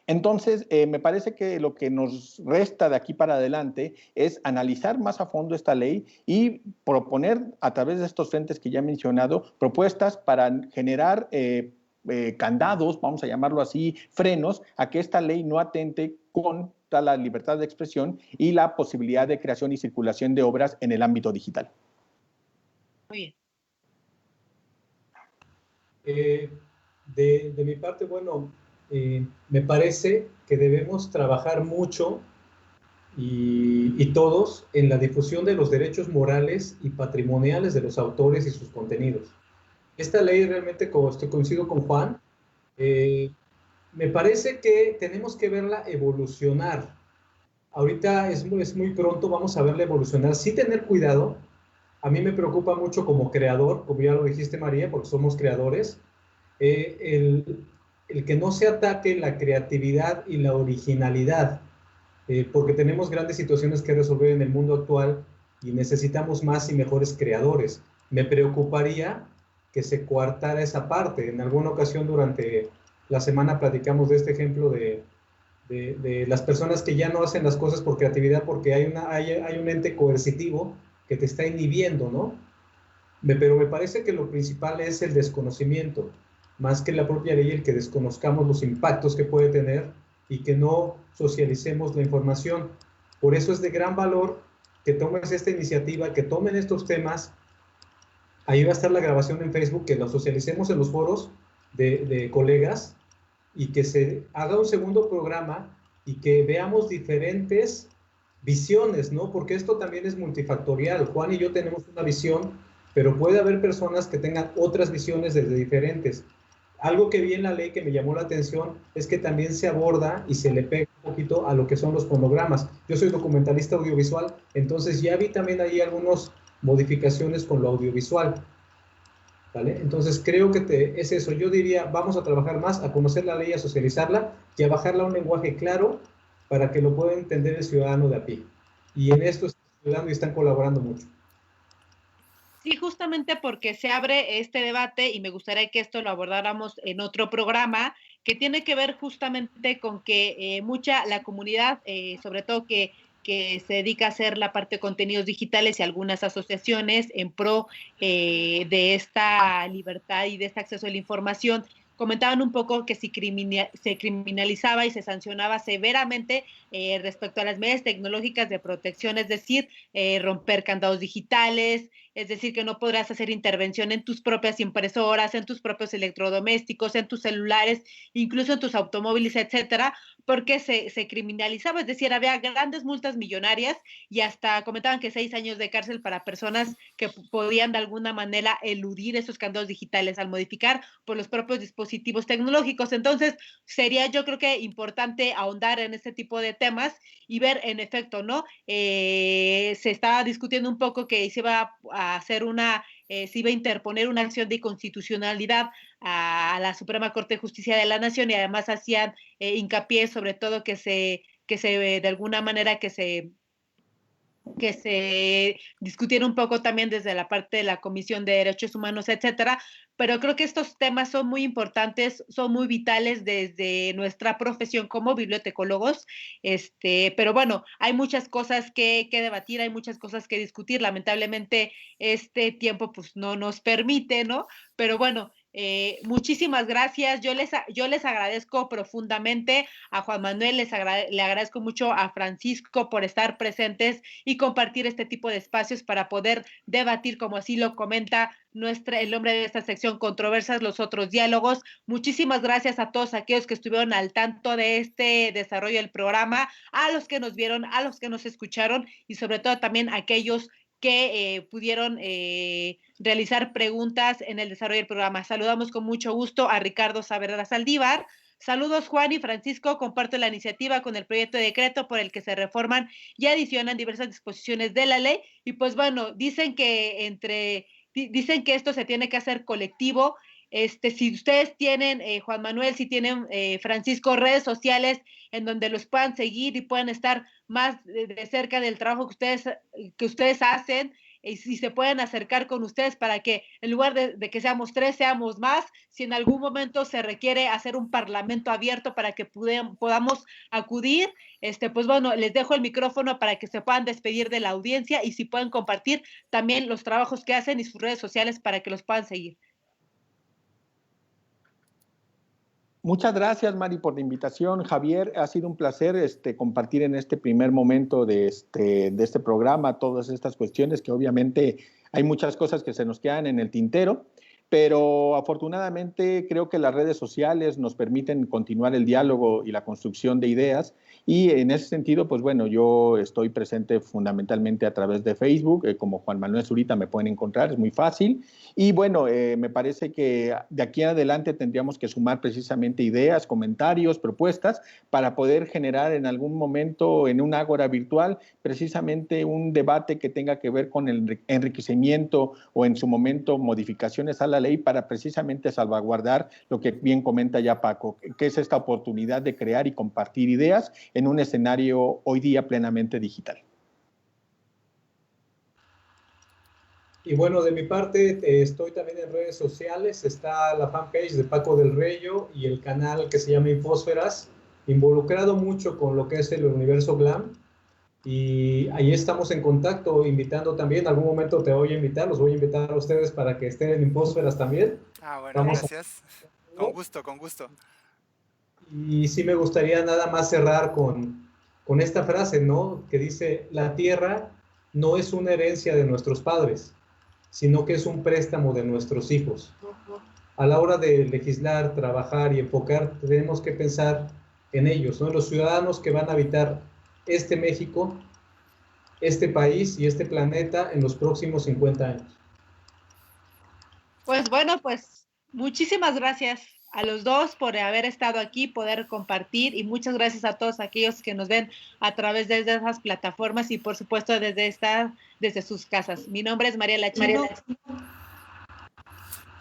Entonces, me parece que lo que nos resta de aquí para adelante es analizar más a fondo esta ley y proponer a través de estos frentes que ya he mencionado, propuestas para generar candados, vamos a llamarlo así, frenos a que esta ley no atente contra la libertad de expresión y la posibilidad de creación y circulación de obras en el ámbito digital.
Muy
bien. De mi parte, bueno, me parece que debemos trabajar mucho y todos en la difusión de los derechos morales y patrimoniales de los autores y sus contenidos. Esta ley realmente, como coincido con Juan, me parece que tenemos que verla evolucionar. Ahorita es muy pronto, vamos a verla evolucionar, sí tener cuidado. A mí me preocupa mucho como creador, como ya lo dijiste María, porque somos creadores, el el que no se ataque la creatividad y la originalidad, porque tenemos grandes situaciones que resolver en el mundo actual y necesitamos más y mejores creadores. Me preocuparía que se coartara esa parte. En alguna ocasión durante la semana platicamos de este ejemplo de las personas que ya no hacen las cosas por creatividad porque hay un ente coercitivo que te está inhibiendo, ¿no? Pero me parece que lo principal es el desconocimiento, más que la propia ley, el que desconozcamos los impactos que puede tener y que no socialicemos la información. Por eso es de gran valor que tomes esta iniciativa, que tomen estos temas. Ahí va a estar la grabación en Facebook, que lo socialicemos en los foros de colegas y que se haga un segundo programa y que veamos diferentes visiones, ¿no? Porque esto también es multifactorial. Juan y yo tenemos una visión, pero puede haber personas que tengan otras visiones desde diferentes. Algo que vi en la ley que me llamó la atención es que también se aborda y se le pega un poquito a lo que son los fonogramas. Yo soy documentalista audiovisual, entonces ya vi también ahí algunas modificaciones con lo audiovisual, ¿vale? Entonces creo que es eso. Yo diría, vamos a trabajar más, a conocer la ley, a socializarla y a bajarla a un lenguaje claro para que lo pueda entender el ciudadano de a pie. Y en esto están ayudando y están colaborando mucho.
Sí, justamente porque se abre este debate y me gustaría que esto lo abordáramos en otro programa que tiene que ver justamente con que la comunidad, sobre todo que se dedica a hacer la parte de contenidos digitales y algunas asociaciones en pro de esta libertad y de este acceso a la información, comentaban un poco que se criminalizaba y se sancionaba severamente respecto a las medidas tecnológicas de protección, es decir, romper candados digitales, es decir, que no podrás hacer intervención en tus propias impresoras, en tus propios electrodomésticos, en tus celulares, incluso en tus automóviles, etcétera, porque se criminalizaba, es decir, había grandes multas millonarias y hasta comentaban que 6 años de cárcel para personas que podían de alguna manera eludir esos candados digitales al modificar por los propios dispositivos tecnológicos. Entonces, sería yo creo que importante ahondar en este tipo de temas y ver en efecto, ¿no? Se estaba discutiendo un poco que se iba a hacer se iba a interponer una acción de inconstitucionalidad a la Suprema Corte de Justicia de la Nación y además hacían hincapié sobre todo que se de alguna manera que se discutiera un poco también desde la parte de la Comisión de Derechos Humanos, etcétera, pero creo que estos temas son muy importantes, son muy vitales desde nuestra profesión como bibliotecólogos, pero bueno, hay muchas cosas que debatir, hay muchas cosas que discutir, lamentablemente este tiempo pues no nos permite, ¿no? Pero bueno, muchísimas gracias, yo les agradezco profundamente a Juan Manuel, le agradezco mucho a Francisco por estar presentes y compartir este tipo de espacios para poder debatir, como así lo comenta el nombre de esta sección, Controversias, los otros diálogos. Muchísimas gracias a todos aquellos que estuvieron al tanto de este desarrollo del programa, a los que nos vieron, a los que nos escucharon y sobre todo también a aquellos que pudieron realizar preguntas en el desarrollo del programa. Saludamos con mucho gusto a Ricardo Saavedra Saldívar. Saludos Juan y Francisco, comparto la iniciativa con el proyecto de decreto por el que se reforman y adicionan diversas disposiciones de la ley y pues bueno, dicen que esto se tiene que hacer colectivo. Si ustedes tienen, Juan Manuel, si tienen, Francisco, redes sociales en donde los puedan seguir y puedan estar más de cerca del trabajo que ustedes hacen, y si se pueden acercar con ustedes para que en lugar de que seamos 3, seamos más, si en algún momento se requiere hacer un parlamento abierto para que podamos acudir, pues bueno, les dejo el micrófono para que se puedan despedir de la audiencia y si pueden compartir también los trabajos que hacen y sus redes sociales para que los puedan seguir.
Muchas gracias, Mari, por la invitación. Javier, ha sido un placer compartir en este primer momento de este programa todas estas cuestiones que obviamente hay muchas cosas que se nos quedan en el tintero, pero afortunadamente creo que las redes sociales nos permiten continuar el diálogo y la construcción de ideas y en ese sentido, pues bueno, yo estoy presente fundamentalmente a través de Facebook, como Juan Manuel Zurita me pueden encontrar, es muy fácil y bueno, me parece que de aquí en adelante tendríamos que sumar precisamente ideas, comentarios, propuestas para poder generar en algún momento en un ágora virtual precisamente un debate que tenga que ver con el enriquecimiento o en su momento modificaciones a la la ley para precisamente salvaguardar lo que bien comenta ya Paco, que es esta oportunidad de crear y compartir ideas en un escenario hoy día plenamente digital.
Y bueno, de mi parte, estoy también en redes sociales, está la fanpage de Paco del Reyo y el canal que se llama Infósferas, involucrado mucho con lo que es el universo Glam, y ahí estamos en contacto, invitando también, en algún momento te voy a invitar, los voy a invitar a ustedes para que estén en Infósferas también.
Ah, bueno,
Estamos...
gracias. Con gusto, con gusto.
Y sí me gustaría nada más cerrar con esta frase, ¿no? Que dice, la tierra no es una herencia de nuestros padres, sino que es un préstamo de nuestros hijos. A la hora de legislar, trabajar y enfocar, tenemos que pensar en ellos, ¿no? En los ciudadanos que van a habitar este México, este país y este planeta en los próximos 50 años.
Pues bueno, pues muchísimas gracias a los dos por haber estado aquí, poder compartir, y muchas gracias a todos aquellos que nos ven a través de esas plataformas y por supuesto desde sus casas. Mi nombre es María Lachino.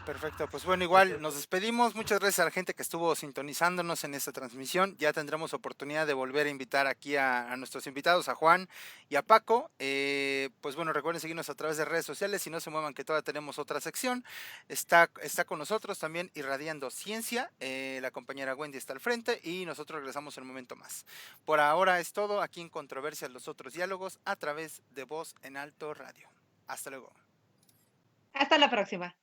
Perfecto, pues bueno, igual nos despedimos. Muchas gracias a la gente que estuvo sintonizándonos en esta transmisión. Ya tendremos oportunidad de volver a invitar aquí a nuestros invitados, a Juan y a Paco. Pues bueno, recuerden seguirnos a través de redes sociales y no se muevan, que todavía tenemos otra sección. Está con nosotros también irradiando ciencia. La compañera Wendy está al frente y nosotros regresamos en un momento más. Por ahora es todo aquí en Controversias, los otros diálogos a través de Voz en Alto Radio. Hasta luego.
Hasta la próxima.